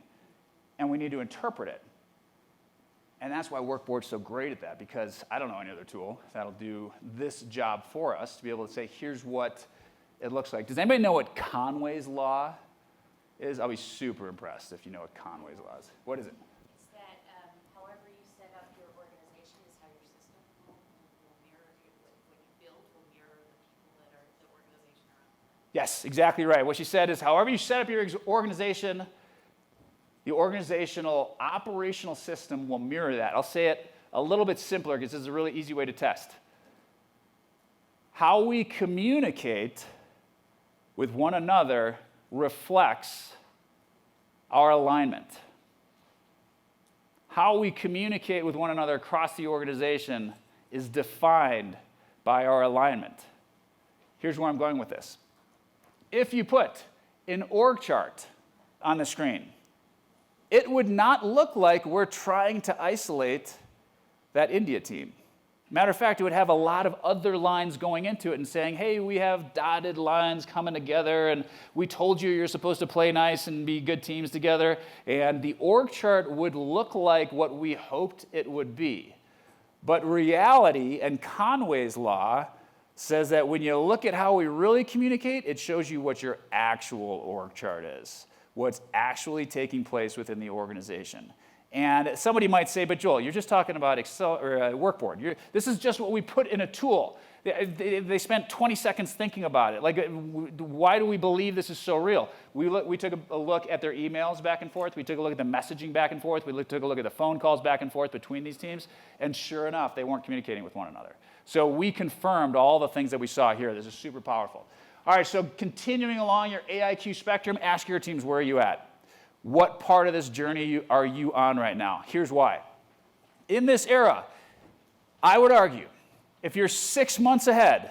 A: and we need to interpret it. And that's why WorkBoard's so great at that, because I don't know any other tool that'll do this job for us to be able to say, here's what it looks like. Does anybody know what Conway's Law is? I'll be super impressed if you know what Conway's Law is. What is it?
D: It's that however you set up your organization is how your system will mirror what you build will mirror the people that are the organization around.
A: Yes, exactly right. What she said is however you set up your organization, the organizational operational system will mirror that. I'll say it a little bit simpler because this is a really easy way to test. How we communicate with one another reflects our alignment. How we communicate with one another across the organization is defined by our alignment. Here's where I'm going with this. If you put an org chart on the screen, it would not look like we're trying to isolate that India team. Matter of fact, it would have a lot of other lines going into it and saying, hey, we have dotted lines coming together, and we told you you're supposed to play nice and be good teams together. And the org chart would look like what we hoped it would be. But reality and Conway's Law says that when you look at how we really communicate, it shows you what your actual org chart is, what's actually taking place within the organization. And somebody might say, but Joel, you're just talking about WorkBoard. This is just what we put in a tool. They spent 20 seconds thinking about it. Like, why do we believe this is so real? We took a look at their emails back and forth. We took a look at the messaging back and forth. We took a look at the phone calls back and forth between these teams. And sure enough, they weren't communicating with one another. So we confirmed all the things that we saw here. This is super powerful. All right, so continuing along your AIQ spectrum, ask your teams, where are you at? What part of this journey are you on right now? Here's why. In this era, I would argue, if you're 6 months ahead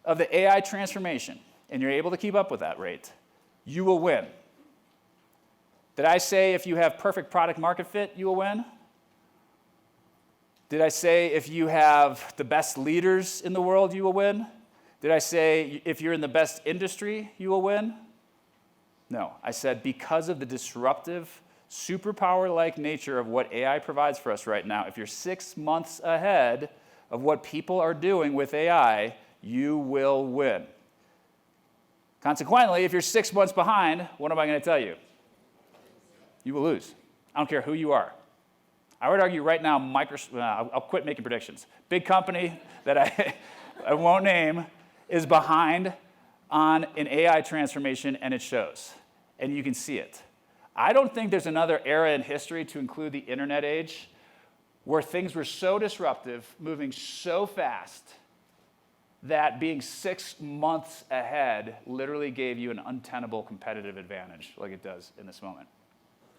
A: of the AI transformation and you're able to keep up with that rate, you will win. Did I say if you have perfect product market fit, you will win? Did I say if you have the best leaders in the world, you will win? Did I say if you're in the best industry, you will win? No, I said because of the disruptive, superpower-like nature of what AI provides for us right now, if you're 6 months ahead of what people are doing with AI, you will win. Consequently, if you're 6 months behind, what am I going to tell you? You will lose. I don't care who you are. I would argue right now, I'll quit making predictions. Big company that I won't name is behind on an AI transformation, and it shows. And you can see it. I don't think there's another era in history, to include the internet age, where things were so disruptive, moving so fast, that being 6 months ahead literally gave you an untenable competitive advantage like it does in this moment.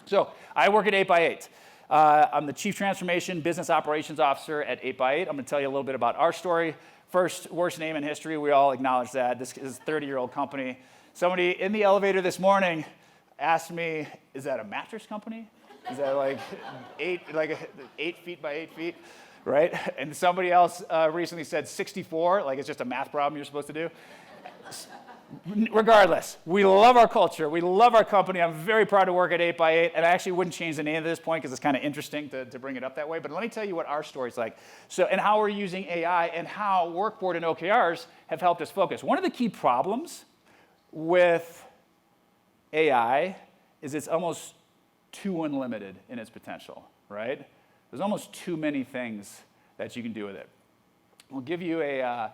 A: So I work at 8x8. I'm the Chief Transformation Business Operations Officer at 8x8. I'm going to tell you a little bit about our story. First, worst name in history. We all acknowledge that. This is a 30-year-old company. Somebody in the elevator this morning asked me, is that a mattress company? Is that like 8 feet by 8 feet, right? And somebody else recently said 64, like it's just a math problem you're supposed to do. Regardless, we love our culture. We love our company. I'm very proud to work at 8x8, and I actually wouldn't change the name at this point because it's kind of interesting to bring it up that way. But let me tell you what our story's like. So, and how we're using AI and how WorkBoard and OKRs have helped us focus. One of the key problems with AI is it's almost too unlimited in its potential, right? There's almost too many things that you can do with it. We'll give you a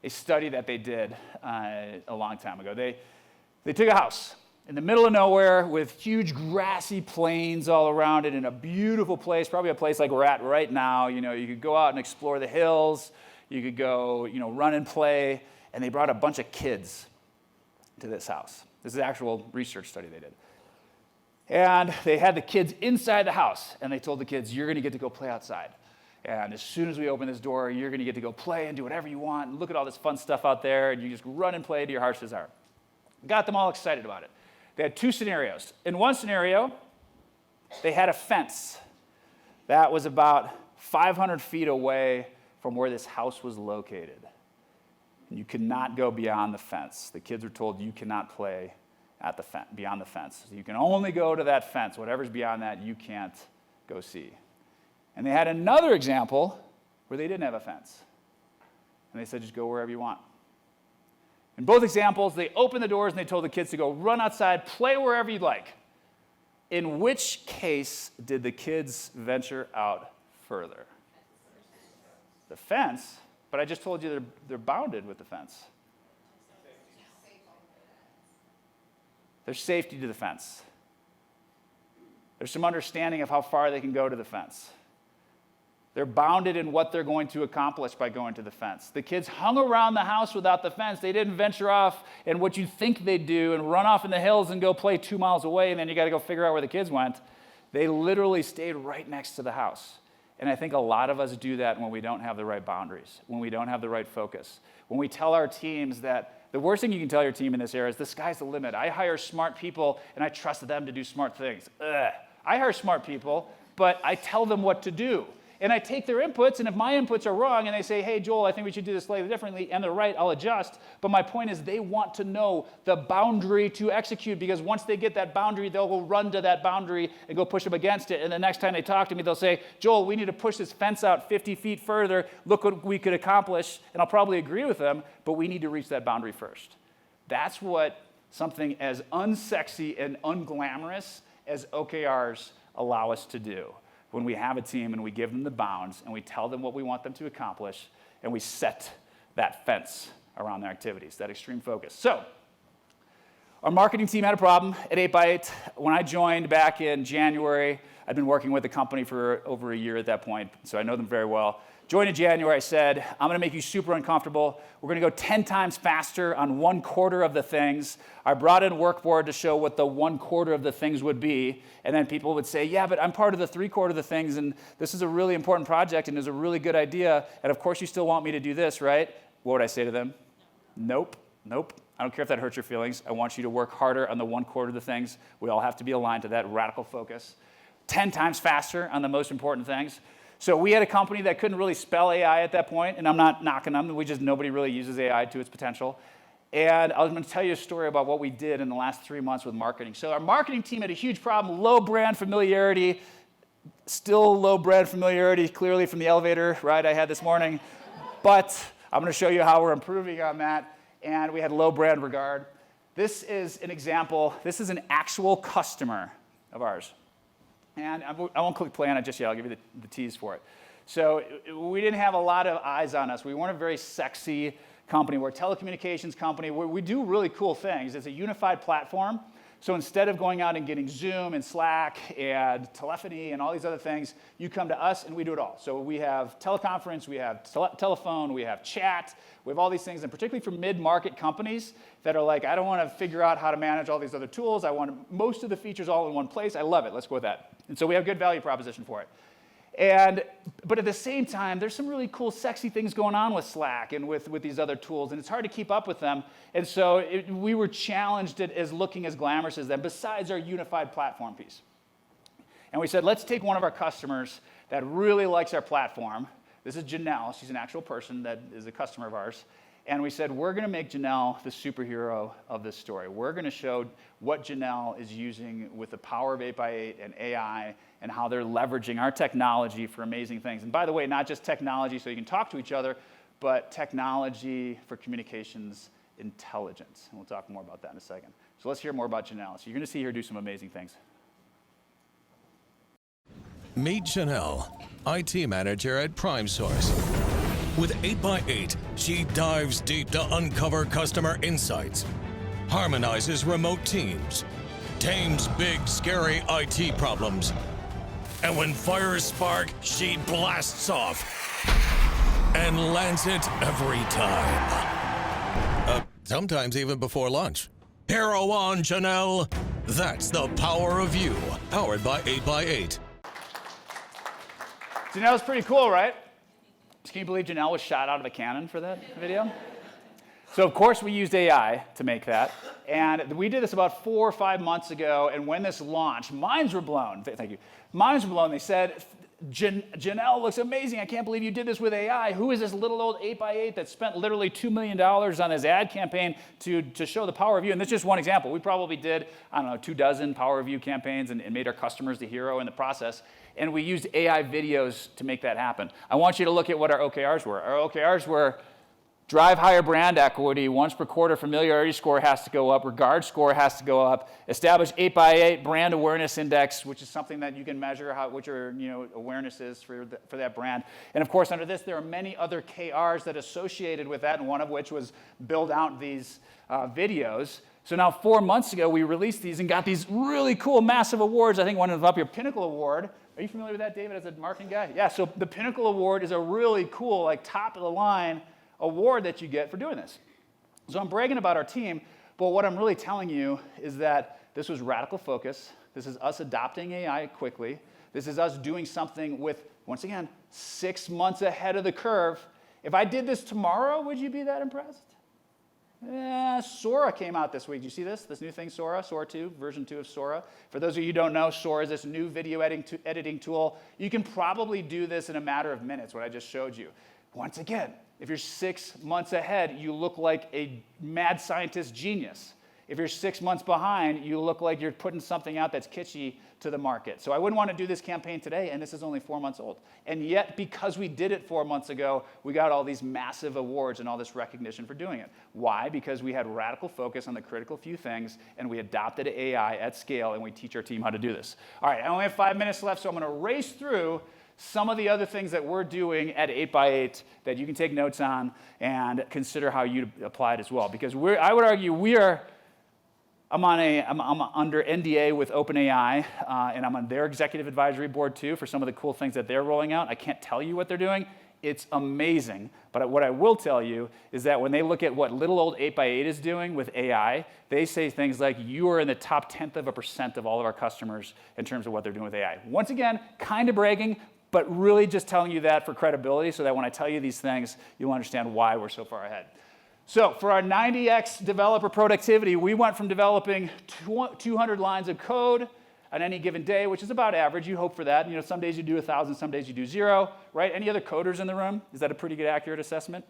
A: study that they did a long time ago. They took a house in the middle of nowhere with huge grassy plains all around it in a beautiful place, probably a place like we're at right now. You know, you could go out and explore the hills. You could go, run and play. And they brought a bunch of kids to this house. This is an actual research study they did. And they had the kids inside the house, and they told the kids, you're going to get to go play outside. And as soon as we open this door, you're going to get to go play and do whatever you want and look at all this fun stuff out there, and you just run and play to your heart's desire. Got them all excited about it. They had two scenarios. In one scenario, they had a fence that was about 500 feet away from where this house was located. And you could not go beyond the fence. The kids were told you cannot play at the beyond the fence. So you can only go to that fence. Whatever's beyond that, you can't go see. And they had another example where they didn't have a fence. And they said, just go wherever you want. In both examples, they opened the doors and they told the kids to go run outside, play wherever you'd like. In which case did the kids venture out further? The fence, but I just told you they're bounded with the fence. There's safety to the fence. There's some understanding of how far they can go to the fence. They're bounded in what they're going to accomplish by going to the fence. The kids hung around the house without the fence. They didn't venture off in what you think they'd do and run off in the hills and go play 2 miles away, and then you got to go figure out where the kids went. They literally stayed right next to the house. And I think a lot of us do that when we don't have the right boundaries, when we don't have the right focus. When we tell our teams that the worst thing you can tell your team in this era is the sky's the limit. I hire smart people, and I trust them to do smart things. Ugh. I hire smart people, but I tell them what to do. And I take their inputs, and if my inputs are wrong, and they say, hey, Joel, I think we should do this slightly differently, and they're right, I'll adjust. But my point is they want to know the boundary to execute, because once they get that boundary, they'll go run to that boundary and go push up against it. And the next time they talk to me, they'll say, Joel, we need to push this fence out 50 feet further. Look what we could accomplish. And I'll probably agree with them, but we need to reach that boundary first. That's what something as unsexy and unglamorous as OKRs allow us to do. When we have a team and we give them the bounds and we tell them what we want them to accomplish and we set that fence around their activities, that extreme focus. So, our marketing team had a problem at 8x8. When I joined back in January, I'd been working with the company for over a year at that point, so I know them very well. Joined in January, I said, I'm going to make you super uncomfortable. We're going to go 10 times faster on 1/4 of the things. I brought in WorkBoard to show what the 1/4 of the things would be. And then people would say, yeah, but I'm part of the 3/4 of the things, and this is a really important project, and it's a really good idea. And of course, you still want me to do this, right? What would I say to them? Nope. I don't care if that hurts your feelings. I want you to work harder on the 1/4 of the things. We all have to be aligned to that radical focus. 10 times faster on the most important things. So we had a company that couldn't really spell AI at that point, and I'm not knocking them. Nobody really uses AI to its potential. And I was going to tell you a story about what we did in the last 3 months with marketing. So our marketing team had a huge problem, low brand familiarity, still low brand familiarity, clearly from the elevator ride I had this morning. But I'm going to show you how we're improving on that. And we had low brand regard. This is an example. This is an actual customer of ours. And I won't click play on it just yet. I'll give you the tease for it. So we didn't have a lot of eyes on us. We weren't a very sexy company. We're a telecommunications company. We do really cool things. It's a unified platform. So instead of going out and getting Zoom and Slack and telephony and all these other things, you come to us and we do it all. So we have teleconference, we have telephone, we have chat, we have all these things. And particularly for mid-market companies that are like, I don't want to figure out how to manage all these other tools. I want most of the features all in one place. I love it. Let's go with that. And so we have a good value proposition for it. But at the same time, there's some really cool, sexy things going on with Slack and with these other tools, and it's hard to keep up with them. And so we were challenged as looking as glamorous as them, besides our unified platform piece. And we said, let's take one of our customers that really likes our platform. This is Janelle. She's an actual person that is a customer of ours. And we said, we're going to make Janelle the superhero of this story. We're going to show what Janelle is using with the power of 8x8 and AI and how they're leveraging our technology for amazing things. And by the way, not just technology so you can talk to each other, but technology for communications intelligence. And we'll talk more about that in a second. So let's hear more about Janelle. So you're going to see her do some amazing things.
E: Meet Janelle, IT manager at PrimeSource. With 8x8, she dives deep to uncover customer insights, harmonizes remote teams, tames big, scary IT problems, and when fires spark, she blasts off and lands it every time. Sometimes even before lunch. Hero on, Janelle. That's the power of you, powered by 8x8.
A: Janelle's pretty cool, right? Can you believe Janelle was shot out of a cannon for that video? So of course we used AI to make that. And we did this about 4 or 5 months ago, and when this launched, minds were blown. Thank you. Minds were blown. They said, Janelle looks amazing. I can't believe you did this with AI. Who is this little old 8x8 that spent literally $2 million on his ad campaign to show the power of you? And this is just one example. We probably did, 24 power of you campaigns and made our customers the hero in the process. And we used AI videos to make that happen. I want you to look at what our OKRs were. Our OKRs were drive higher brand equity, once per quarter familiarity score has to go up, regard score has to go up, establish 8x8 brand awareness index, which is something that you can measure what your awareness is for that brand. And of course, under this, there are many other KRs that are associated with that, and one of which was build out these videos. So now 4 months ago, we released these and got these really cool, massive awards. I think one of them up here, Pinnacle Award. Are you familiar with that, David, as a marketing guy? Yeah, so the Pinnacle Award is a really cool, top of the line award that you get for doing this. So I'm bragging about our team, but what I'm really telling you is that this was radical focus. This is us adopting AI quickly. This is us doing something with, once again, 6 months ahead of the curve. If I did this tomorrow, would you be that impressed? Sora came out this week. Did you see this? This new thing, Sora 2, version 2 of Sora. For those of you who don't know, Sora is this new video editing tool. You can probably do this in a matter of minutes, what I just showed you. Once again, if you're 6 months ahead, you look like a mad scientist genius. If you're 6 months behind, you look like you're putting something out that's kitschy to the market. So I wouldn't want to do this campaign today, and this is only 4 months old. And yet, because we did it 4 months ago, we got all these massive awards and all this recognition for doing it. Why? Because we had radical focus on the critical few things, and we adopted AI at scale, and we teach our team how to do this. All right, I only have 5 minutes left, so I'm going to race through some of the other things that we're doing at 8x8 that you can take notes on and consider how you apply it as well. Because I would argue I'm under NDA with OpenAI, and I'm on their executive advisory board too for some of the cool things that they're rolling out. I can't tell you what they're doing. It's amazing. But what I will tell you is that when they look at what little old 8x8 is doing with AI, they say things like, you are in the top 0.1% of all of our customers in terms of what they're doing with AI. Once again, kind of bragging, but really just telling you that for credibility so that when I tell you these things, you'll understand why we're so far ahead. So for our 90x developer productivity, we went from developing 200 lines of code on any given day, which is about average. You hope for that. Some days you do 1,000, some days you do 0, right? Any other coders in the room? Is that a pretty good, accurate assessment?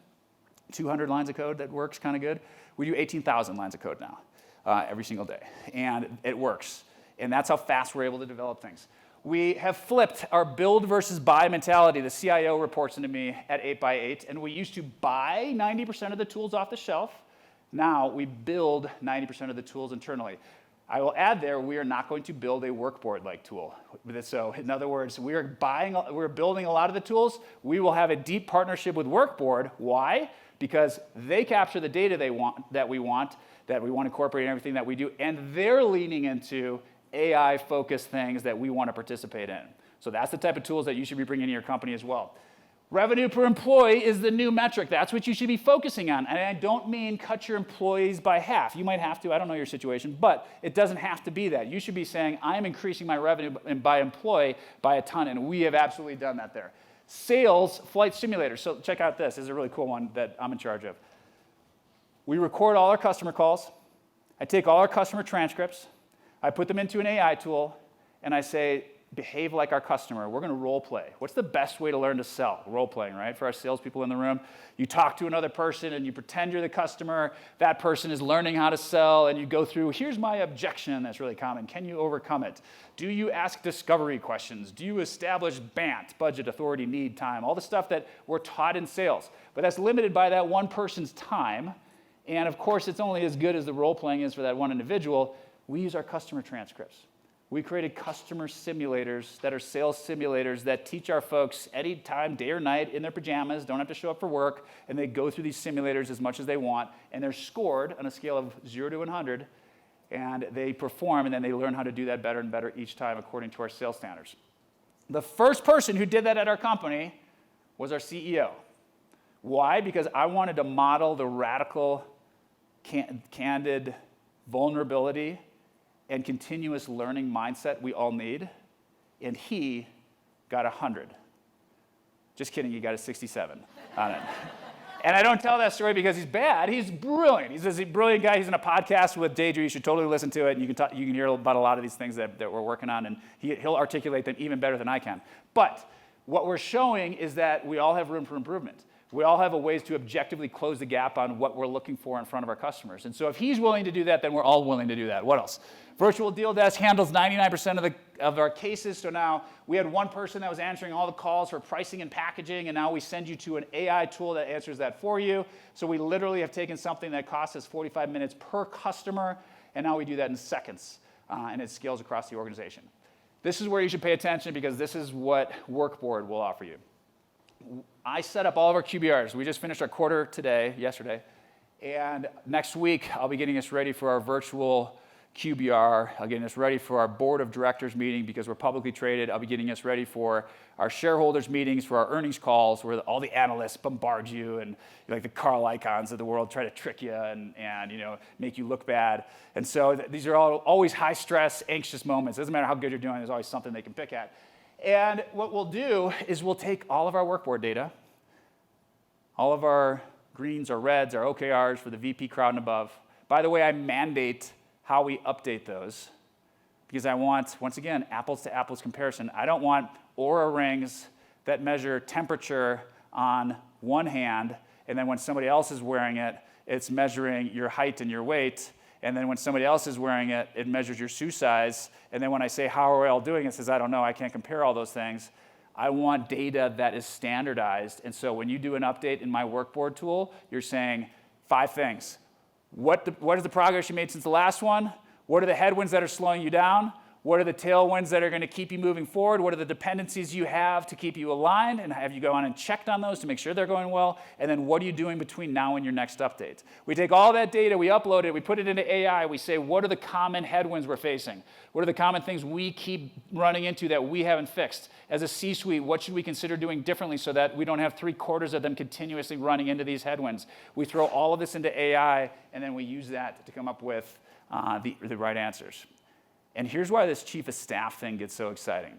A: 200 lines of code, that works kind of good. We do 18,000 lines of code now, every single day, and it works. And that's how fast we're able to develop things. We have flipped our build versus buy mentality. The CIO reports into me at 8x8, and we used to buy 90% of the tools off the shelf. Now we build 90% of the tools internally. I will add there, we are not going to build a WorkBoard-like tool. So in other words, we're building a lot of the tools. We will have a deep partnership with WorkBoard. Why? Because they capture the data that we want to incorporate in everything that we do, and they're leaning into AI-focused things that we want to participate in. So that's the type of tools that you should be bringing to your company as well. Revenue per employee is the new metric. That's what you should be focusing on. And I don't mean cut your employees by half. You might have to, I don't know your situation, but it doesn't have to be that. You should be saying, I am increasing my revenue by employee by a ton, and we have absolutely done that there. Sales flight simulators. So check out this. This is a really cool one that I'm in charge of. We record all our customer calls. I take all our customer transcripts. I put them into an AI tool, and I say, behave like our customer. We're going to role play. What's the best way to learn to sell? Role playing, right? For our salespeople in the room, you talk to another person and you pretend you're the customer. That person is learning how to sell, and you go through, here's my objection that's really common. Can you overcome it? Do you ask discovery questions? Do you establish BANT, budget, authority, need, time? All the stuff that we're taught in sales. But that's limited by that one person's time. And of course, it's only as good as the role playing is for that one individual. We use our customer transcripts. We created customer simulators that are sales simulators that teach our folks anytime, day or night, in their pajamas, don't have to show up for work, and they go through these simulators as much as they want, and they're scored on a scale of 0 to 100, and they perform, and then they learn how to do that better and better each time according to our sales standards. The first person who did that at our company was our CEO. Why? Because I wanted to model the radical, candid vulnerability and continuous learning mindset we all need, and he got 100. Just kidding, he got a 67 on it. And I don't tell that story because he's bad. He's brilliant. He's a brilliant guy. He's in a podcast with Deidre. You should totally listen to it. And you can hear about a lot of these things that we're working on, and he'll articulate them even better than I can. But what we're showing is that we all have room for improvement. We all have a ways to objectively close the gap on what we're looking for in front of our customers. And so if he's willing to do that, then we're all willing to do that. What else? Virtual Deal Desk handles 99% of our cases. So now we had one person that was answering all the calls for pricing and packaging, and now we send you to an AI tool that answers that for you. So we literally have taken something that costs us 45 minutes per customer, and now we do that in seconds, and it scales across the organization. This is where you should pay attention because this is what WorkBoard will offer you. I set up all of our QBRs. We just finished our quarter yesterday, and next week I'll be getting us ready for our virtual QBR. I'll get us ready for our board of directors meeting because we're publicly traded. I'll be getting us ready for our shareholders meetings, for our earnings calls, where all the analysts bombard you and like the Carl Icahns of the world try to trick you and make you look bad. And so these are all always high stress, anxious moments. It doesn't matter how good you're doing, there's always something they can pick at. And what we'll do is we'll take all of our WorkBoard data, all of our greens or reds, our OKRs for the VP crowd and above. By the way, I mandate how we update those because I want, once again, apples to apples comparison. I don't want Oura rings that measure temperature on one hand, and then when somebody else is wearing it, it's measuring your height and your weight. And then when somebody else is wearing it, it measures your shoe size. And then when I say, how are we all doing? It says, I don't know, I can't compare all those things. I want data that is standardized. And so when you do an update in my WorkBoard tool, you're saying 5 things. What is the progress you made since the last one? What are the headwinds that are slowing you down? What are the tailwinds that are going to keep you moving forward? What are the dependencies you have to keep you aligned? And have you gone and checked on those to make sure they're going well? And then what are you doing between now and your next update? We take all that data, we upload it, we put it into AI, we say, what are the common headwinds we're facing? What are the common things we keep running into that we haven't fixed? As a C-suite, what should we consider doing differently so that we don't have 3/4 of them continuously running into these headwinds? We throw all of this into AI, and then we use that to come up with the right answers. And here's why this chief of staff thing gets so exciting.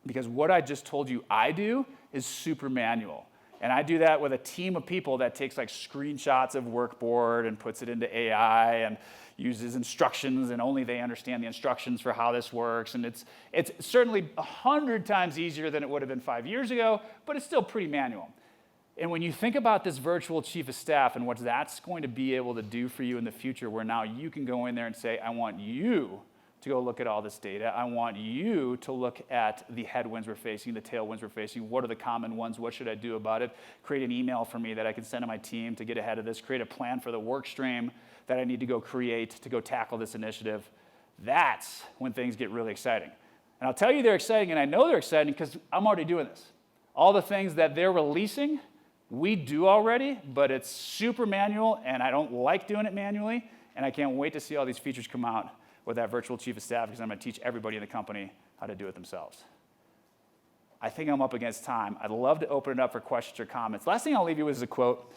A: Because what I just told you I do is super manual. And I do that with a team of people that takes like screenshots of WorkBoard and puts it into AI and uses instructions, and only they understand the instructions for how this works. And it's certainly 100 times easier than it would have been 5 years ago, but it's still pretty manual. And when you think about this virtual chief of staff and what that's going to be able to do for you in the future, where now you can go in there and say, I want you to go look at all this data. I want you to look at the headwinds we're facing, the tailwinds we're facing. What are the common ones? What should I do about it? Create an email for me that I can send to my team to get ahead of this. Create a plan for the work stream that I need to go create to go tackle this initiative. That's when things get really exciting. And I'll tell you they're exciting, and I know they're exciting because I'm already doing this. All the things that they're releasing, we do already, but it's super manual, and I don't like doing it manually, and I can't wait to see all these features come out with that virtual chief of staff because I'm going to teach everybody in the company how to do it themselves. I think I'm up against time. I'd love to open it up for questions or comments. Last thing I'll leave you with is a quote.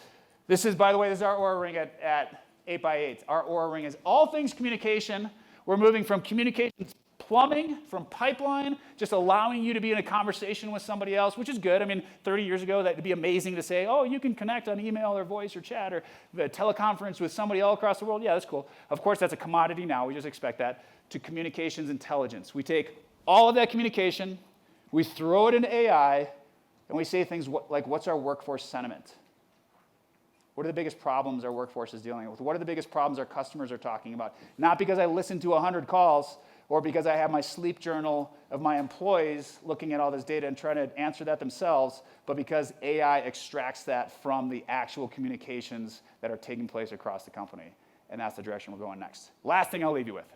A: This is, by the way, this is our Aura Ring at 8x8. Our Aura Ring is all things communication. We're moving from communications plumbing, from pipeline, just allowing you to be in a conversation with somebody else, which is good. I mean, 30 years ago, that would be amazing to say, oh, you can connect on email or voice or chat or teleconference with somebody all across the world. Yeah, that's cool. Of course, that's a commodity now. We just expect that. To communications intelligence. We take all of that communication, we throw it into AI, and we say things like, what's our workforce sentiment? What are the biggest problems our workforce is dealing with? What are the biggest problems our customers are talking about? Not because I listened to 100 calls or because I have my sleep journal of my employees looking at all this data and trying to answer that themselves, but because AI extracts that from the actual communications that are taking place across the company. And that's the direction we're going next. Last thing I'll leave you with.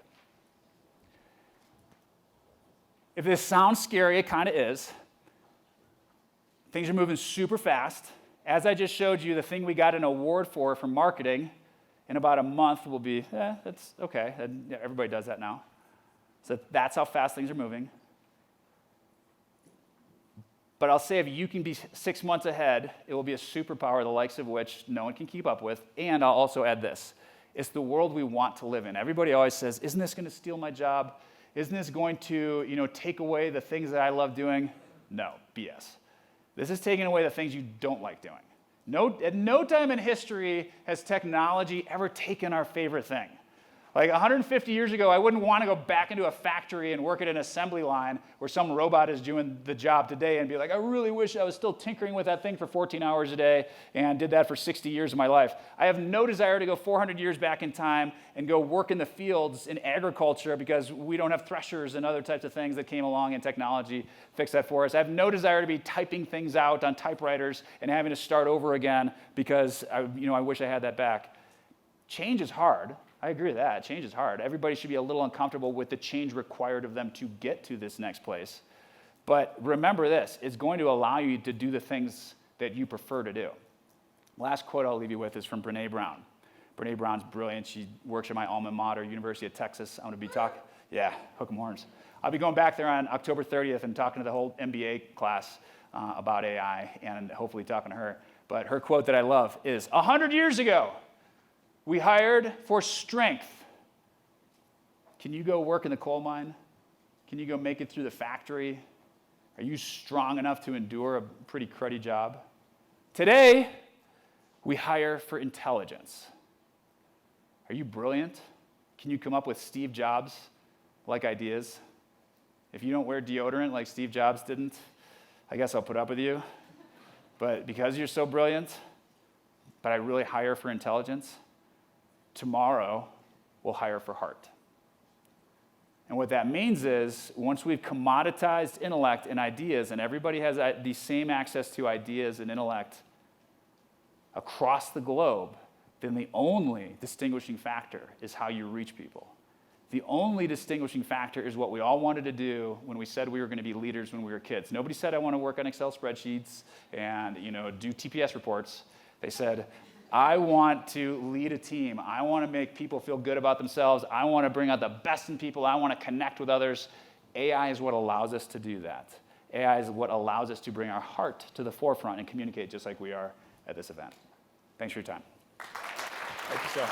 A: If this sounds scary, it kind of is. Things are moving super fast. As I just showed you, the thing we got an award for marketing in about a month will be, that's okay. And everybody does that now. So that's how fast things are moving. But I'll say if you can be 6 months ahead, it will be a superpower the likes of which no one can keep up with. And I'll also add this. It's the world we want to live in. Everybody always says, isn't this going to steal my job? Isn't this going to, take away the things that I love doing? No, BS. This is taking away the things you don't like doing. At no time in history has technology ever taken our favorite thing. Like 150 years ago, I wouldn't want to go back into a factory and work at an assembly line where some robot is doing the job today and be like, I really wish I was still tinkering with that thing for 14 hours a day and did that for 60 years of my life. I have no desire to go 400 years back in time and go work in the fields in agriculture because we don't have threshers and other types of things that came along and technology fixed that for us. I have no desire to be typing things out on typewriters and having to start over again because I wish I had that back. Change is hard. I agree with that. Change is hard. Everybody should be a little uncomfortable with the change required of them to get to this next place. But remember this, it's going to allow you to do the things that you prefer to do. Last quote I'll leave you with is from Brene Brown. Brene Brown's brilliant. She works at my alma mater, University of Texas. I'm going to be talking, hook 'em horns. I'll be going back there on October 30th and talking to the whole MBA class about AI and hopefully talking to her. But her quote that I love is, 100 years ago, we hired for strength. Can you go work in the coal mine? Can you go make it through the factory? Are you strong enough to endure a pretty cruddy job? Today, we hire for intelligence. Are you brilliant? Can you come up with Steve Jobs-like ideas? If you don't wear deodorant like Steve Jobs didn't, I guess I'll put up with you. But because you're so brilliant, but I really hire for intelligence, tomorrow, we'll hire for heart. And what that means is, once we've commoditized intellect and ideas, and everybody has the same access to ideas and intellect across the globe, then the only distinguishing factor is how you reach people. The only distinguishing factor is what we all wanted to do when we said we were going to be leaders when we were kids. Nobody said, I want to work on Excel spreadsheets and do TPS reports. They said, I want to lead a team. I want to make people feel good about themselves. I want to bring out the best in people. I want to connect with others. AI is what allows us to do that. AI is what allows us to bring our heart to the forefront and communicate just like we are at this event. Thanks for your time. Thank you, sir.